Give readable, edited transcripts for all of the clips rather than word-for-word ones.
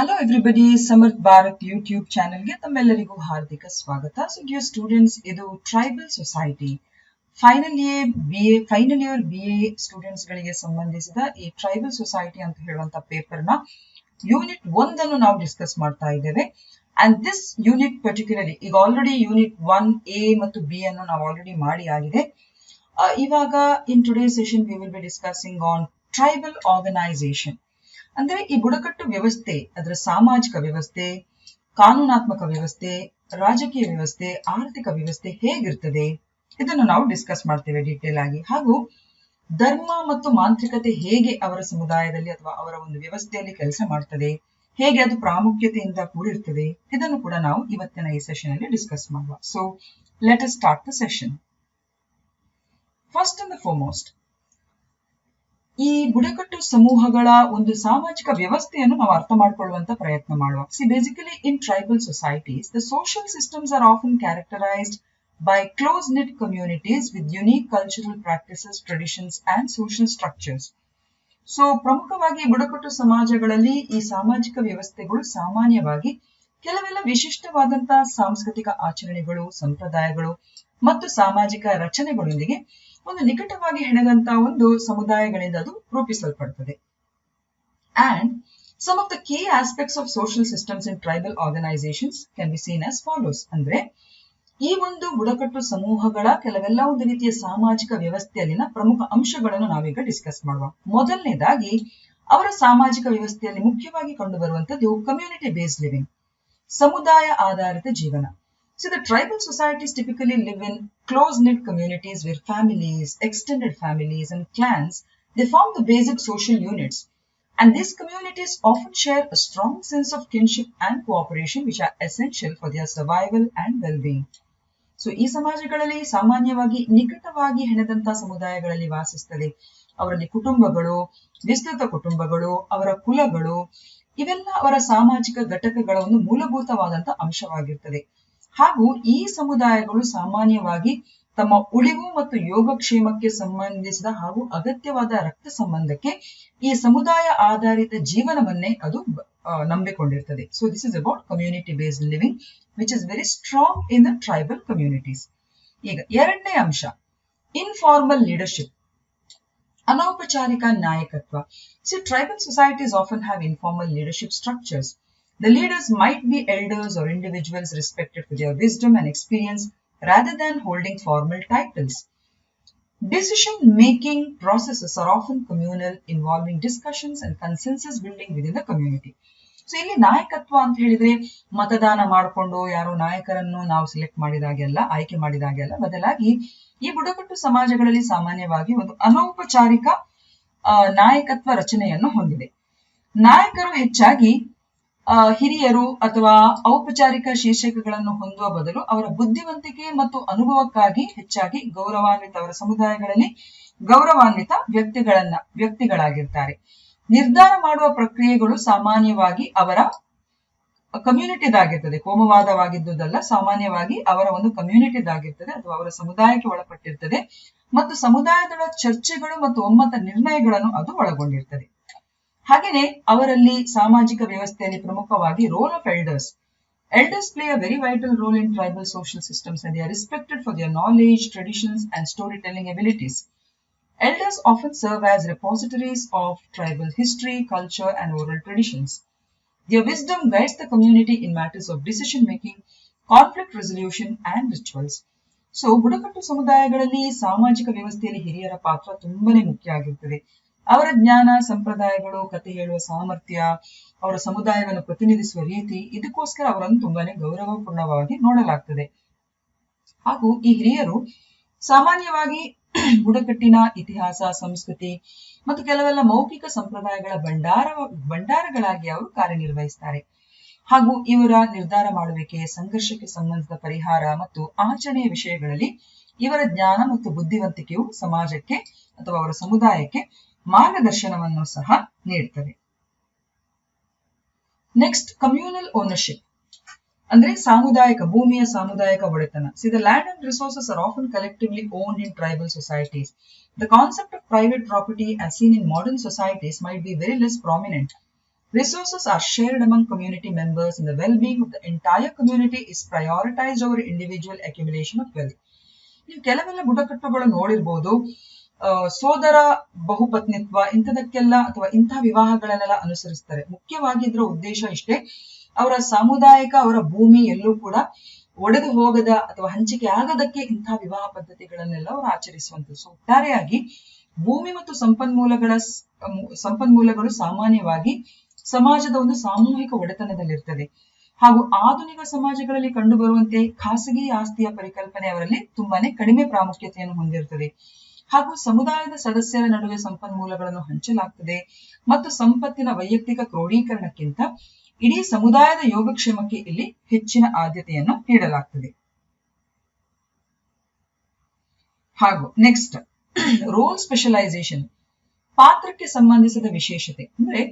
Hello everybody, Samarth Bharat YouTube channel ಗೆ ತಮ್ಮೆಲ್ಲರಿಗೂ ಹಾರ್ದಿಕ ಸ್ವಾಗತ. So dear students, ಇದು tribal society final year BA students ಗಳಿಗೆ ಸಂಬಂಧಿಸಿದ ಈ ಟ್ರೈಬಲ್ ಸೊಸೈಟಿ ಅಂತ ಹೇಳುವಂತ ಪೇಪರ್ ನ ಯೂನಿಟ್ 1 ಅನ್ನು ನಾವು ಡಿಸ್ಕಸ್ ಮಾಡ್ತಾ ಇದ್ದೇವೆ. ಅಂಡ್ ದಿಸ್ ಯೂನಿಟ್ ಪರ್ಟಿಕ್ಯುಲರ್ಲಿ ಈಗ ಆಲ್ರೆಡಿ ಯೂನಿಟ್ 1A ಮತ್ತು B ಅನ್ನು ನಾವು ಆಲ್ರೆಡಿ ಮಾಡಿ ಆಗಿದೆ. ಇವಾಗ in today session we will be discussing on tribal organisation. ಅಂದ್ರೆ ಈ ಬುಡಕಟ್ಟು ವ್ಯವಸ್ಥೆ, ಅದರ ಸಾಮಾಜಿಕ ವ್ಯವಸ್ಥೆ, ಕಾನೂನಾತ್ಮಕ ವ್ಯವಸ್ಥೆ, ರಾಜಕೀಯ ವ್ಯವಸ್ಥೆ, ಆರ್ಥಿಕ ವ್ಯವಸ್ಥೆ ಹೇಗಿರ್ತದೆ ಇದನ್ನು ನಾವು ಡಿಸ್ಕಸ್ ಮಾಡ್ತೇವೆ ಡೀಟೇಲ್ ಆಗಿ. ಹಾಗೂ ಧರ್ಮ ಮತ್ತು ಮಾಂತ್ರಿಕತೆ ಹೇಗೆ ಅವರ ಸಮುದಾಯದಲ್ಲಿ ಅಥವಾ ಅವರ ಒಂದು ವ್ಯವಸ್ಥೆಯಲ್ಲಿ ಕೆಲಸ ಮಾಡ್ತದೆ, ಹೇಗೆ ಅದು ಪ್ರಾಮುಖ್ಯತೆಯಿಂದ ಕೂಡಿರ್ತದೆ, ಇದನ್ನು ಕೂಡ ನಾವು ಇವತ್ತಿನ ಈ ಸೆಷನ್ ಅಲ್ಲಿ ಡಿಸ್ಕಸ್ ಮಾಡುವ. So let us start the session. First and foremost, ಈ ಬುಡಕಟ್ಟು ಸಮೂಹಗಳ ಒಂದು ಸಾಮಾಜಿಕ ವ್ಯವಸ್ಥೆಯನ್ನು ನಾವು ಅರ್ಥ ಮಾಡಿಕೊಳ್ಳುವಂತ ಪ್ರಯತ್ನ ಮಾಡುವ. C basically in tribal societies the social systems R often characterised by close-knit communities with unique cultural practices, traditions and social structures. So ಪ್ರಮುಖವಾಗಿ ಬುಡಕಟ್ಟು ಸಮಾಜಗಳಲ್ಲಿ ಈ ಸಾಮಾಜಿಕ ವ್ಯವಸ್ಥೆಗಳು ಸಾಮಾನ್ಯವಾಗಿ ಕೆಲವೆಲ್ಲ ವಿಶಿಷ್ಟವಾದಂತಹ ಸಾಂಸ್ಕೃತಿಕ ಆಚರಣೆಗಳು, ಸಂಪ್ರದಾಯಗಳು ಮತ್ತು ಸಾಮಾಜಿಕ ರಚನೆಗಳೊಂದಿಗೆ ಒಂದು ನಿಕಟವಾಗಿ ಹೆಣೆದಂತಹ ಒಂದು ಸಮುದಾಯಗಳಿಂದ ಅದು ರೂಪಿಸಲ್ಪಡುತ್ತದೆ. And some of the key aspects of social systems in tribal organizations can be seen as follows. ಅಂದ್ರೆ ಈ ಒಂದು ಬುಡಕಟ್ಟು ಸಮೂಹಗಳ ಕೆಲವೆಲ್ಲ ಒಂದು ರೀತಿಯ ಸಾಮಾಜಿಕ ವ್ಯವಸ್ಥೆಯಲ್ಲಿನ ಪ್ರಮುಖ ಅಂಶಗಳನ್ನು ನಾವೀಗ ಡಿಸ್ಕಸ್ ಮಾಡುವ. ಮೊದಲನೇದಾಗಿ ಅವರ ಸಾಮಾಜಿಕ ವ್ಯವಸ್ಥೆಯಲ್ಲಿ ಮುಖ್ಯವಾಗಿ ಕಂಡು ಬರುವಂತದ್ದು ಕಮ್ಯುನಿಟಿ ಬೇಸ್ಡ್ ಲಿವಿಂಗ್, ಸಮುದಾಯ ಆಧಾರಿತ ಜೀವನ. So the tribal societies typically live in close-knit communities where families, extended families and clans, they form the basic social units. And these communities often share a strong sense of kinship and cooperation which are essential for their survival and well-being. So ಈ ಸಮಾಜಗಳಲ್ಲಿ ಸಾಮಾನ್ಯವಾಗಿ ನಿಕಟವಾಗಿ ಹೆಣೆದಂತಹ ಸಮುದಾಯಗಳಲ್ಲಿ ವಾಸಿಸ್ತದೆ. ಅವರಲ್ಲಿ ಕುಟುಂಬಗಳು, ವಿಸ್ತೃತ ಕುಟುಂಬಗಳು, ಅವರ ಕುಲಗಳು, ಇವೆಲ್ಲ ಅವರ ಸಾಮಾಜಿಕ ಘಟಕಗಳ ಒಂದು ಮೂಲಭೂತವಾದಂತಹ ಅಂಶವಾಗಿರ್ತದೆ. ಹಾಗೂ ಈ ಸಮುದಾಯಗಳು ಸಾಮಾನ್ಯವಾಗಿ ತಮ್ಮ ಉಳಿವು ಮತ್ತು ಯೋಗಕ್ಷೇಮಕ್ಕೆ ಸಂಬಂಧಿಸಿದ ಹಾಗೂ ಅಗತ್ಯವಾದ ರಕ್ತ ಸಂಬಂಧಕ್ಕೆ ಈ ಸಮುದಾಯ ಆಧಾರಿತ ಜೀವನವನ್ನೇ ಅದು ನಂಬಿಕೊಂಡಿರ್ತದೆ. So this is about community based living which is very strong in the tribal communities. ಈಗ ಎರಡನೇ ಅಂಶ ಇನ್ಫಾರ್ಮಲ್ ಲೀಡರ್ಶಿಪ್, ಅನೌಪಚಾರಿಕ ನಾಯಕತ್ವ. See, tribal societies often have informal leadership structures. The leaders might be elders or individuals respected for their wisdom and experience rather than holding formal titles. Decision-making processes are often communal, involving discussions and consensus building within the community. So ಇಲ್ಲಿ ನಾಯಕತ್ವ ಅಂತ ಹೇಳಿದ್ರೆ ಮತದಾನ ಮಾಡಿಕೊಂಡು ಯಾರೋ ನಾಯಕರನ್ನು ನಾವು select ಮಾಡಿದಾಗೆಲ್ಲ, ಆಯ್ಕೆ ಮಾಡಿದಾಗೆಲ್ಲ, ಬದಲಾಗಿ ಈ ಬುಡಕಟ್ಟು ಸಮಾಜಗಳಲ್ಲಿ ಸಾಮಾನ್ಯವಾಗಿ ಒಂದು ಅನೌಪಚಾರಿಕ ನಾಯಕತ್ವ ರಚನೆಯನ್ನು ಹೊಂದಿದೆ. ನಾಯಕರು ಹೆಚ್ಚಾಗಿ ಹಿರಿಯರು ಅಥವಾ ಔಪಚಾರಿಕ ಶೀರ್ಷಿಕೆಗಳನ್ನು ಹೊಂದುವ ಬದಲು ಅವರ ಬುದ್ಧಿವಂತಿಕೆ ಮತ್ತು ಅನುಭವಕ್ಕಾಗಿ ಹೆಚ್ಚಾಗಿ ಅವರ ಸಮುದಾಯಗಳಲ್ಲಿ ಗೌರವಾನ್ವಿತ ವ್ಯಕ್ತಿಗಳಾಗಿರ್ತಾರೆ. ನಿರ್ಧಾರ ಮಾಡುವ ಪ್ರಕ್ರಿಯೆಗಳು ಸಾಮಾನ್ಯವಾಗಿ ಅವರ ಕಮ್ಯುನಿಟಿದಾಗಿರ್ತದೆ, ಕೋಮುವಾದವಾಗಿದ್ದುದಲ್ಲ, ಸಾಮಾನ್ಯವಾಗಿ ಅವರ ಒಂದು ಕಮ್ಯುನಿಟಿದಾಗಿರ್ತದೆ ಅಥವಾ ಅವರ ಸಮುದಾಯಕ್ಕೆ ಒಳಪಟ್ಟಿರ್ತದೆ ಮತ್ತು ಸಮುದಾಯದ ಚರ್ಚೆಗಳು ಮತ್ತು ಒಮ್ಮತ ನಿರ್ಣಯಗಳನ್ನು ಅದು ಒಳಗೊಂಡಿರ್ತದೆ. ಹಾಗೆಯೇ ಅವರಲ್ಲಿ ಸಾಮಾಜಿಕ ವ್ಯವಸ್ಥೆಯಲ್ಲಿ ಪ್ರಮುಖವಾಗಿ role of elders. Elders play a very vital role in tribal social systems and they are respected for their knowledge, traditions and storytelling abilities. Elders often serve as repositories of tribal history, culture and oral traditions. Their wisdom guides the community in matters of decision making, conflict resolution and rituals. So ಬುಡಕಟ್ಟು ಸಮುದಾಯಗಳಲ್ಲಿ ಸಾಮಾಜಿಕ ವ್ಯವಸ್ಥೆಯಲ್ಲಿ ಹಿರಿಯರ ಪಾತ್ರ ತುಂಬಾನೇ ಮುಖ್ಯ ಆಗಿರ್ತದೆ. ಅವರ ಜ್ಞಾನ, ಸಂಪ್ರದಾಯಗಳು, ಕಥೆ ಹೇಳುವ ಸಾಮರ್ಥ್ಯ, ಅವರ ಸಮುದಾಯವನ್ನು ಪ್ರತಿನಿಧಿಸುವ ರೀತಿ, ಇದಕ್ಕೋಸ್ಕರ ಅವರನ್ನು ತುಂಬಾನೇ ಗೌರವಪೂರ್ಣವಾಗಿ ನೋಡಲಾಗ್ತದೆ. ಹಾಗೂ ಈ ಹಿರಿಯರು ಸಾಮಾನ್ಯವಾಗಿ ಬುಡಕಟ್ಟಿನ ಇತಿಹಾಸ, ಸಂಸ್ಕೃತಿ ಮತ್ತು ಕೆಲವೆಲ್ಲ ಮೌಖಿಕ ಸಂಪ್ರದಾಯಗಳ ಭಂಡಾರಗಳಾಗಿ ಅವರು ಕಾರ್ಯನಿರ್ವಹಿಸ್ತಾರೆ. ಹಾಗೂ ಇವರ ನಿರ್ಧಾರ ಮಾಡುವಿಕೆ, ಸಂಘರ್ಷಕ್ಕೆ ಸಂಬಂಧಿಸಿದ ಪರಿಹಾರ ಮತ್ತು ಆಚರಣೆಯ ವಿಷಯಗಳಲ್ಲಿ ಇವರ ಜ್ಞಾನ ಮತ್ತು ಬುದ್ಧಿವಂತಿಕೆಯು ಸಮಾಜಕ್ಕೆ ಅಥವಾ ಅವರ ಸಮುದಾಯಕ್ಕೆ ಮಾರ್ಗದರ್ಶನವನ್ನು ಸಹ ನೀಡುತ್ತದೆ. ನೆಕ್ಸ್ಟ್, ಕಮ್ಯೂನಲ್ ಓನರ್ಶಿಪ್ ಅಂದ್ರೆ ಭೂಮಿಯ ಸಾಮುದಾಯಿಕ ಒಡೆತನ. See, the land and resources are often collectively owned in tribal societies. The concept of private property as seen in modern societies might be very less prominent. Resources are shared among community members and the well-being of the entire community is prioritized over individual accumulation of wealth. ನೀವು ಕೆಲವೆಲ್ಲ ಬುಡಕಟ್ಟುಗಳು ನೋಡಿರ್ಬೋದು, ಸೋದರ ಬಹುಪತ್ನಿತ್ವ ಇಂಥದಕ್ಕೆಲ್ಲ ಅಥವಾ ಇಂಥ ವಿವಾಹಗಳನ್ನೆಲ್ಲ ಅನುಸರಿಸ್ತಾರೆ. ಮುಖ್ಯವಾಗಿ ಇದರ ಉದ್ದೇಶ ಇಷ್ಟೇ, ಅವರ ಸಾಮುದಾಯಿಕ ಅವರ ಭೂಮಿ ಎಲ್ಲೂ ಕೂಡ ಒಡೆದು ಹೋಗದ ಅಥವಾ ಹಂಚಿಕೆ ಆಗದಕ್ಕೆ ಇಂಥ ವಿವಾಹ ಪದ್ಧತಿಗಳನ್ನೆಲ್ಲ ಅವರು ಆಚರಿಸುವಂಥದ್ದು. ಸೊ ಒಟ್ಟಾರೆಯಾಗಿ ಭೂಮಿ ಮತ್ತು ಸಂಪನ್ಮೂಲಗಳು ಸಾಮಾನ್ಯವಾಗಿ ಸಮಾಜದ ಒಂದು ಸಾಮೂಹಿಕ ಒಡೆತನದಲ್ಲಿರ್ತದೆ. ಹಾಗೂ ಆಧುನಿಕ ಸಮಾಜಗಳಲ್ಲಿ ಕಂಡುಬರುವಂತೆ ಖಾಸಗಿ ಆಸ್ತಿಯ ಪರಿಕಲ್ಪನೆ ಅವರಲ್ಲಿ ತುಂಬಾನೇ ಕಡಿಮೆ ಪ್ರಾಮುಖ್ಯತೆಯನ್ನು ಹೊಂದಿರುತ್ತದೆ. ಹಾಗೂ ಸಮುದಾಯದ ಸದಸ್ಯರ ನಡುವೆ ಸಂಪನ್ಮೂಲಗಳನ್ನು ಹಂಚಲಾಗ್ತದೆ ಮತ್ತು ಸಂಪತ್ತಿನ ವೈಯಕ್ತಿಕ ಕ್ರೋಢೀಕರಣಕ್ಕಿಂತ ಇಡೀ ಸಮುದಾಯದ ಯೋಗಕ್ಷೇಮಕ್ಕೆ ಇಲ್ಲಿ ಹೆಚ್ಚಿನ ಆದ್ಯತೆಯನ್ನು ನೀಡಲಾಗ್ತದೆ. ಹಾಗೂ ನೆಕ್ಸ್ಟ್ ರೋಲ್ ಸ್ಪೆಷಲೈಸೇಷನ್, ಪಾತ್ರಕ್ಕೆ ಸಂಬಂಧಿಸಿದ ವಿಶೇಷತೆ. ಅಂದ್ರೆ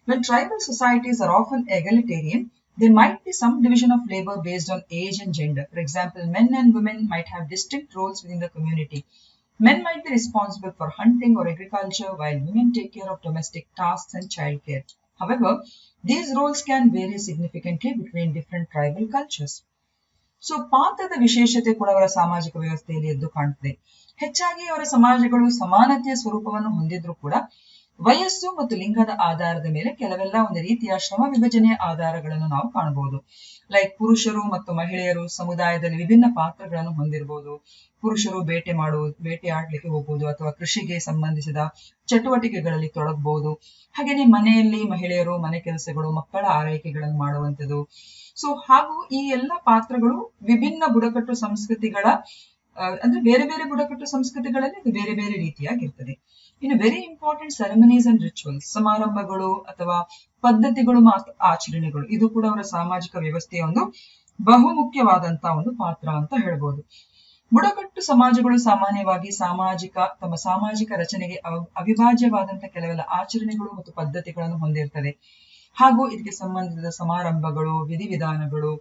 when tribal societies are often egalitarian, there might be some division of labor based on age and gender. For example, men and women might have distinct roles within the community. Men might be responsible for hunting or agriculture, while women take care of domestic tasks and childcare. However, these roles can vary significantly between different tribal cultures. So ಪಾತ್ರದ ವಿಶೇಷತೆ ಕೂಡ ಅವರ ಸಾಮಾಜಿಕ ವ್ಯವಸ್ಥೆಯಲ್ಲಿ ಎದ್ದು ಕಾಣುತ್ತದೆ. ಹೆಚ್ಚಾಗಿ ಅವರ ಸಮಾಜಗಳು ಸಮಾನತೆಯ ಸ್ವರೂಪವನ್ನು ಹೊಂದಿದ್ರು ಕೂಡ ವಯಸ್ಸು ಮತ್ತು ಲಿಂಗದ ಆಧಾರದ ಮೇಲೆ ಕೆಲವೆಲ್ಲ ಒಂದು ರೀತಿಯ ಶ್ರಮ ವಿಭಜನೆಯ ಆಧಾರಗಳನ್ನು ನಾವು ಕಾಣಬಹುದು. ಲೈಕ್ ಪುರುಷರು ಮತ್ತು ಮಹಿಳೆಯರು ಸಮುದಾಯದಲ್ಲಿ ವಿಭಿನ್ನ ಪಾತ್ರಗಳನ್ನು ಹೊಂದಿರಬಹುದು. ಪುರುಷರು ಬೇಟೆಯಾಡ್ಲಿಕ್ಕೆ ಹೋಗ್ಬೋದು ಅಥವಾ ಕೃಷಿಗೆ ಸಂಬಂಧಿಸಿದ ಚಟುವಟಿಕೆಗಳಲ್ಲಿ ತೊಡಗಬಹುದು. ಹಾಗೇನೆ ಮನೆಯಲ್ಲಿ ಮಹಿಳೆಯರು ಮನೆ ಕೆಲಸಗಳು, ಮಕ್ಕಳ ಆರೈಕೆಗಳನ್ನು ಮಾಡುವಂಥದ್ದು. ಸೊ ಹಾಗೂ ಈ ಎಲ್ಲ ಪಾತ್ರಗಳು ವಿಭಿನ್ನ ಬುಡಕಟ್ಟು ಸಂಸ್ಕೃತಿಗಳ ಅಂದ್ರೆ ಬೇರೆ ಬೇರೆ ಬುಡಕಟ್ಟು ಸಂಸ್ಕೃತಿಗಳಲ್ಲಿ ಇದು ಬೇರೆ ಬೇರೆ ರೀತಿಯಾಗಿರ್ತದೆ. ಇನ್ನು very important ceremonies and rituals, ಸಮಾರಂಭಗಳು ಅಥವಾ ಪದ್ಧತಿಗಳು ಮತ್ತು ಆಚರಣೆಗಳು, ಇದು ಕೂಡ ಅವರ ಸಾಮಾಜಿಕ ವ್ಯವಸ್ಥೆಯ ಒಂದು ಬಹುಮುಖ್ಯವಾದಂತಹ ಒಂದು ಪಾತ್ರ ಅಂತ ಹೇಳ್ಬೋದು. ಬುಡಕಟ್ಟು ಸಮಾಜಗಳು ಸಾಮಾನ್ಯವಾಗಿ ತಮ್ಮ ಸಾಮಾಜಿಕ ರಚನೆಗೆ ಅವಿಭಾಜ್ಯವಾದಂತಹ ಕೆಲವೆಲ್ಲ ಆಚರಣೆಗಳು ಮತ್ತು ಪದ್ಧತಿಗಳನ್ನು ಹೊಂದಿರ್ತದೆ. ಹಾಗೂ ಇದಕ್ಕೆ ಸಂಬಂಧಿಸಿದ ಸಮಾರಂಭಗಳು, ವಿಧಿವಿಧಾನಗಳು,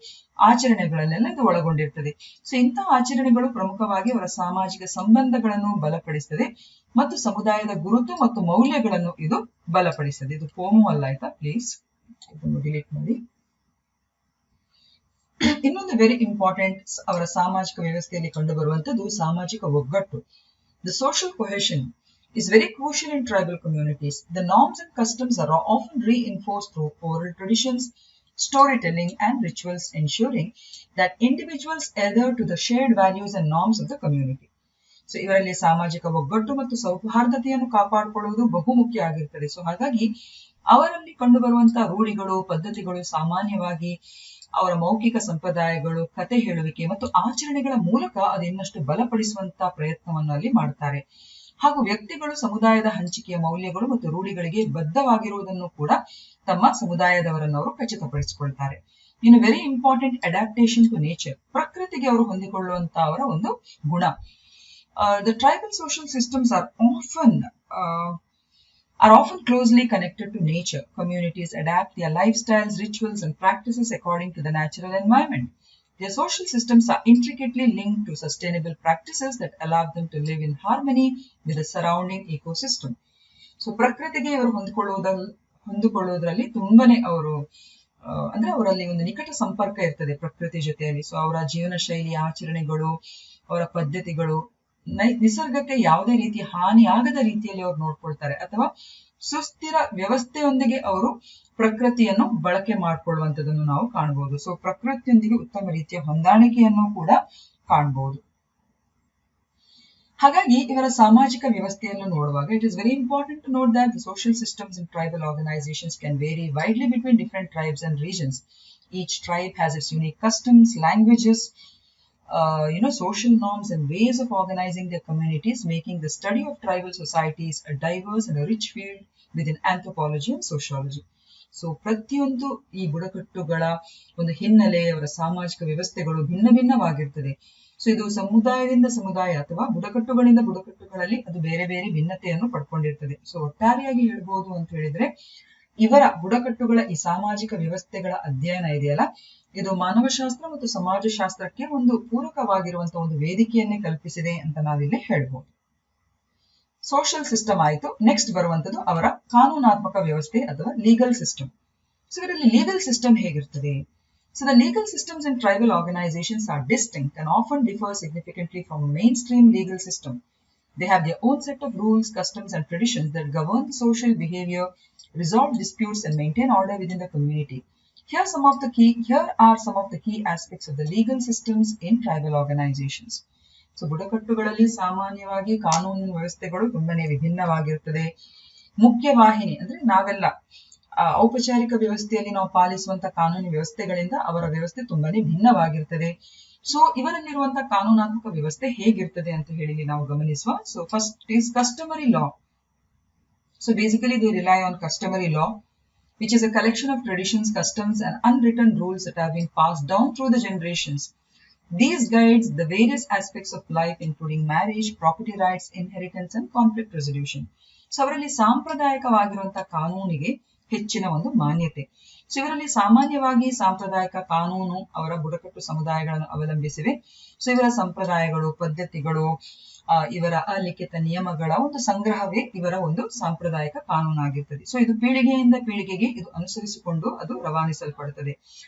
ಆಚರಣೆಗಳನ್ನೆಲ್ಲ ಇದು ಒಳಗೊಂಡಿರ್ತದೆ. ಸೊ ಇಂತಹ ಆಚರಣೆಗಳು ಪ್ರಮುಖವಾಗಿ ಅವರ ಸಾಮಾಜಿಕ ಸಂಬಂಧಗಳನ್ನು ಬಲಪಡಿಸ್ತದೆ ಮತ್ತು ಸಮುದಾಯದ ಗುರುತು ಮತ್ತು ಮೌಲ್ಯಗಳನ್ನು ಇದು ಬಲಪಡಿಸ್ತದೆ. ಇದು ಪೋಮು ಅಲ್ಲ, ಆಯ್ತಾ? ಪ್ಲೀಸ್ ಇದನ್ನು ಡಿಲೀಟ್ ಮಾಡಿ. ಇನ್ನೊಂದು ವೆರಿ ಇಂಪಾರ್ಟೆಂಟ್ ಅವರ ಸಾಮಾಜಿಕ ವ್ಯವಸ್ಥೆಯಲ್ಲಿ ಕಂಡು ಬರುವಂತದ್ದು ಸಾಮಾಜಿಕ ಒಗ್ಗಟ್ಟು. The social cohesion is very crucial in tribal communities. The norms and customs are often reinforced through oral traditions, storytelling, and rituals, ensuring that individuals adhere to the shared values and norms of the community. So, ಇವರಲ್ಲಿ ಸಾಮಾಜಿಕ ಒಗ್ಗಟ್ಟು ಮತ್ತು ಸೌಹಾರ್ದತೆಯನ್ನು ಕಾಪಾಡಿಕೊಳ್ಳುವುದು ಬಹುಮುಖ್ಯ ಆಗಿರ್ತದೆ. So ಹಾಗಾಗಿ ಅವರಲ್ಲಿ ಕಂಡುಬರುವಂತಹ ರೂಢಿಗಳು, ಪದ್ಧತಿಗಳು ಸಾಮಾನ್ಯವಾಗಿ ಅವರ ಮೌಖಿಕ ಸಂಪ್ರದಾಯಗಳು, ಕತೆ ಹೇಳುವಿಕೆ ಮತ್ತು ಆಚರಣೆಗಳ ಮೂಲಕ ಅದು ಇನ್ನಷ್ಟು ಬಲಪಡಿಸುವಂತಹ ಪ್ರಯತ್ನವನ್ನು ಅಲ್ಲಿ ಮಾಡ್ತಾರೆ. ಹಾಗೂ ವ್ಯಕ್ತಿಗಳು ಸಮುದಾಯದ ಹಂಚಿಕೆಯ ಮೌಲ್ಯಗಳು ಮತ್ತು ರೂಢಿಗಳಿಗೆ ಬದ್ಧವಾಗಿರುವುದನ್ನು ಕೂಡ ತಮ್ಮ ಸಮುದಾಯದವರನ್ನು ಅವರು ಖಚಿತಪಡಿಸಿಕೊಳ್ತಾರೆ. ಇನ್ನು very important adaptation to nature, ಪ್ರಕೃತಿಗೆ ಅವರು ಹೊಂದಿಕೊಳ್ಳುವಂತಹ ಅವರ ಒಂದು ಗುಣ. The tribal social systems are often closely connected to nature. Communities adapt their lifestyles, rituals, and practices according to the natural environment. Their social systems are intricately linked to sustainable practices that allow them to live in harmony with the surrounding ecosystem. So, ಪ್ರಕೃತಿಗೆ ಅವರು ಹೊಂದಿಕೊಳ್ಳುವುದರಲ್ಲಿ ತುಂಬಾನೇ ಅವರು ಅಂದ್ರೆ ಅವರಲ್ಲಿ ಒಂದು ನಿಕಟ ಸಂಪರ್ಕ ಇರ್ತದೆ ಪ್ರಕೃತಿ ಜೊತೆಯಲ್ಲಿ. ಸೊ ಅವರ ಜೀವನ ಶೈಲಿ, ಆಚರಣೆಗಳು, ಅವರ ಪದ್ಧತಿಗಳು ನಿಸರ್ಗಕ್ಕೆ ಯಾವುದೇ ರೀತಿಯ ಹಾನಿಯಾಗದ ರೀತಿಯಲ್ಲಿ ಅವರು ನೋಡ್ಕೊಳ್ತಾರೆ ಅಥವಾ ಸುಸ್ಥಿರ ವ್ಯವಸ್ಥೆಯೊಂದಿಗೆ ಅವರು ಪ್ರಕೃತಿಯನ್ನು ಬಳಕೆ ಮಾಡಿಕೊಳ್ಳುವಂಥದ್ದನ್ನು ನಾವು ಕಾಣಬಹುದು. ಸೊ ಪ್ರಕೃತಿಯೊಂದಿಗೆ ಉತ್ತಮ ರೀತಿಯ ಹೊಂದಾಣಿಕೆಯನ್ನು ಕೂಡ ಕಾಣಬಹುದು. ಹಾಗಾಗಿ ಇವರ ಸಾಮಾಜಿಕ ವ್ಯವಸ್ಥೆಯನ್ನು ನೋಡುವಾಗ it is very important to note that the social systems in tribal organisations can vary widely between different tribes and regions. Each tribe has its unique customs, languages, social norms and ways of organizing their communities, making the study of tribal societies a diverse and a rich field within anthropology and sociology. So ಪ್ರತಿಯೊಂದು ಈ ಬುಡಕಟ್ಟುಗಳ ಒಂದು ಹಿನ್ನೆಲೆ, ಅವರ ಸಾಮಾಜಿಕ ವ್ಯವಸ್ಥೆಗಳು ಭಿನ್ನ ಭಿನ್ನವಾಗಿರ್ತದೆ. So ಇದು ಸಮುದಾಯದಿಂದ ಸಮುದಾಯ ಅಥವಾ ಬುಡಕಟ್ಟುಗಳಿಂದ ಬುಡಕಟ್ಟುಗಳಲ್ಲಿ ಅದು ಬೇರೆ ಬೇರೆ ಭಿನ್ನತೆಯನ್ನು ಪಡ್ಕೊಂಡಿರ್ತದೆ. ಸೊ ಒಟ್ಟಾರೆಯಾಗಿ ಹೇಳ್ಬೋದು ಅಂತ ಹೇಳಿದ್ರೆ ಇವರ ಬುಡಕಟ್ಟುಗಳ ಈ ಸಾಮಾಜಿಕ ವ್ಯವಸ್ಥೆಗಳ ಅಧ್ಯಯನ ಇದೆಯಲ್ಲ, ಇದು ಮಾನವಶಾಸ್ತ್ರ ಮತ್ತು ಸಮಾಜಶಾಸ್ತ್ರಕ್ಕೆ ಒಂದು ಪೂರಕವಾಗಿರುವಂತಹ ಒಂದು ವೇದಿಕೆಯನ್ನೇ ಕಲ್ಪಿಸಿದೆ ಅಂತ ನಾವಿಲ್ಲಿ ಹೇಳ್ಬೋದು. ಸೋಷಿಯಲ್ ಸಿಸ್ಟಮ್ ಆಯಿತು. ನೆಕ್ಸ್ಟ್ ಬರುವಂತದ್ದು ಅವರ ಕಾನೂನಾತ್ಮಕ ವ್ಯವಸ್ಥೆ ಅಥವಾ ಲೀಗಲ್ ಸಿಸ್ಟಮ್. ಸೊ ಇದರಲ್ಲಿ ಲೀಗಲ್ ಸಿಸ್ಟಮ್ ಹೇಗಿರ್ತದೆ? So the legal systems in tribal organizations are distinct and often differ significantly from mainstream legal system. They have their own set of rules, customs and traditions that govern social behavior, resolve disputes and maintain order within the community. Here are some of the key aspects of the legal systems in tribal organizations. So ಬುಡಕಟ್ಟುಗಳಲ್ಲಿ ಸಾಮಾನ್ಯವಾಗಿ ಕಾನೂನು ವ್ಯವಸ್ಥೆಗಳು ತುಂಬಾನೇ ವಿಭಿನ್ನವಾಗಿರುತ್ತದೆ. ಮುಖ್ಯ ವಾಹಿನಿ ಅಂದ್ರೆ ನಾವೆಲ್ಲ ಔಪಚಾರಿಕ ವ್ಯವಸ್ಥೆಯಲ್ಲಿ ನಾವು ಪಾಲಿಸುವಂತ ಕಾನೂನು ವ್ಯವಸ್ಥೆಗಳಿಂದ ಅವರ ವ್ಯವಸ್ಥೆ ತುಂಬಾನೇ ಭಿನ್ನವಾಗಿರ್ತದೆ. ಸೊ ಇವರಲ್ಲಿರುವಂತಹ ಕಾನೂನಾತ್ಮಕ ವ್ಯವಸ್ಥೆ ಹೇಗಿರ್ತದೆ ಅಂತ ಹೇಳಿ ನಾವು ಗಮನಿಸುವ. So first is customary law. So basically they rely on customary law, which is a collection of traditions, customs and unwritten rules that have been passed down through the generations. These guides the various aspects of life including marriage, property rights, inheritance and conflict resolution. So ಅವರಲ್ಲಿ ಸಾಂಪ್ರದಾಯಿಕವಾಗಿರುವಂತಹ ಕಾನೂನಿಗೆ ಹೆಚ್ಚಿನ ಒಂದು ಮಾನ್ಯತೆ. So ಇವರಲ್ಲಿ ಸಾಮಾನ್ಯವಾಗಿ ಸಾಂಪ್ರದಾಯಿಕ ಕಾನೂನು ಅವರ ಬುಡಕಟ್ಟು ಸಮುದಾಯಗಳನ್ನು ಅವಲಂಬಿಸಿವೆ. ಸೊ ಇವರ ಸಂಪ್ರದಾಯಗಳು, ಪದ್ಧತಿಗಳು, ಇವರ ಅಲಿಖಿತ ನಿಯಮಗಳ ಒಂದು ಸಂಗ್ರಹವೇ ಇವರ ಒಂದು ಸಾಂಪ್ರದಾಯಿಕ ಕಾನೂನಾಗಿರ್ತದೆ. ಸೊ ಇದು ಪೀಳಿಗೆಯಿಂದ ಪೀಳಿಗೆಗೆ ಇದು ಅನುಸರಿಸಿಕೊಂಡು ಅದು ರವಾನಿಸಲ್ಪಡುತ್ತದೆ.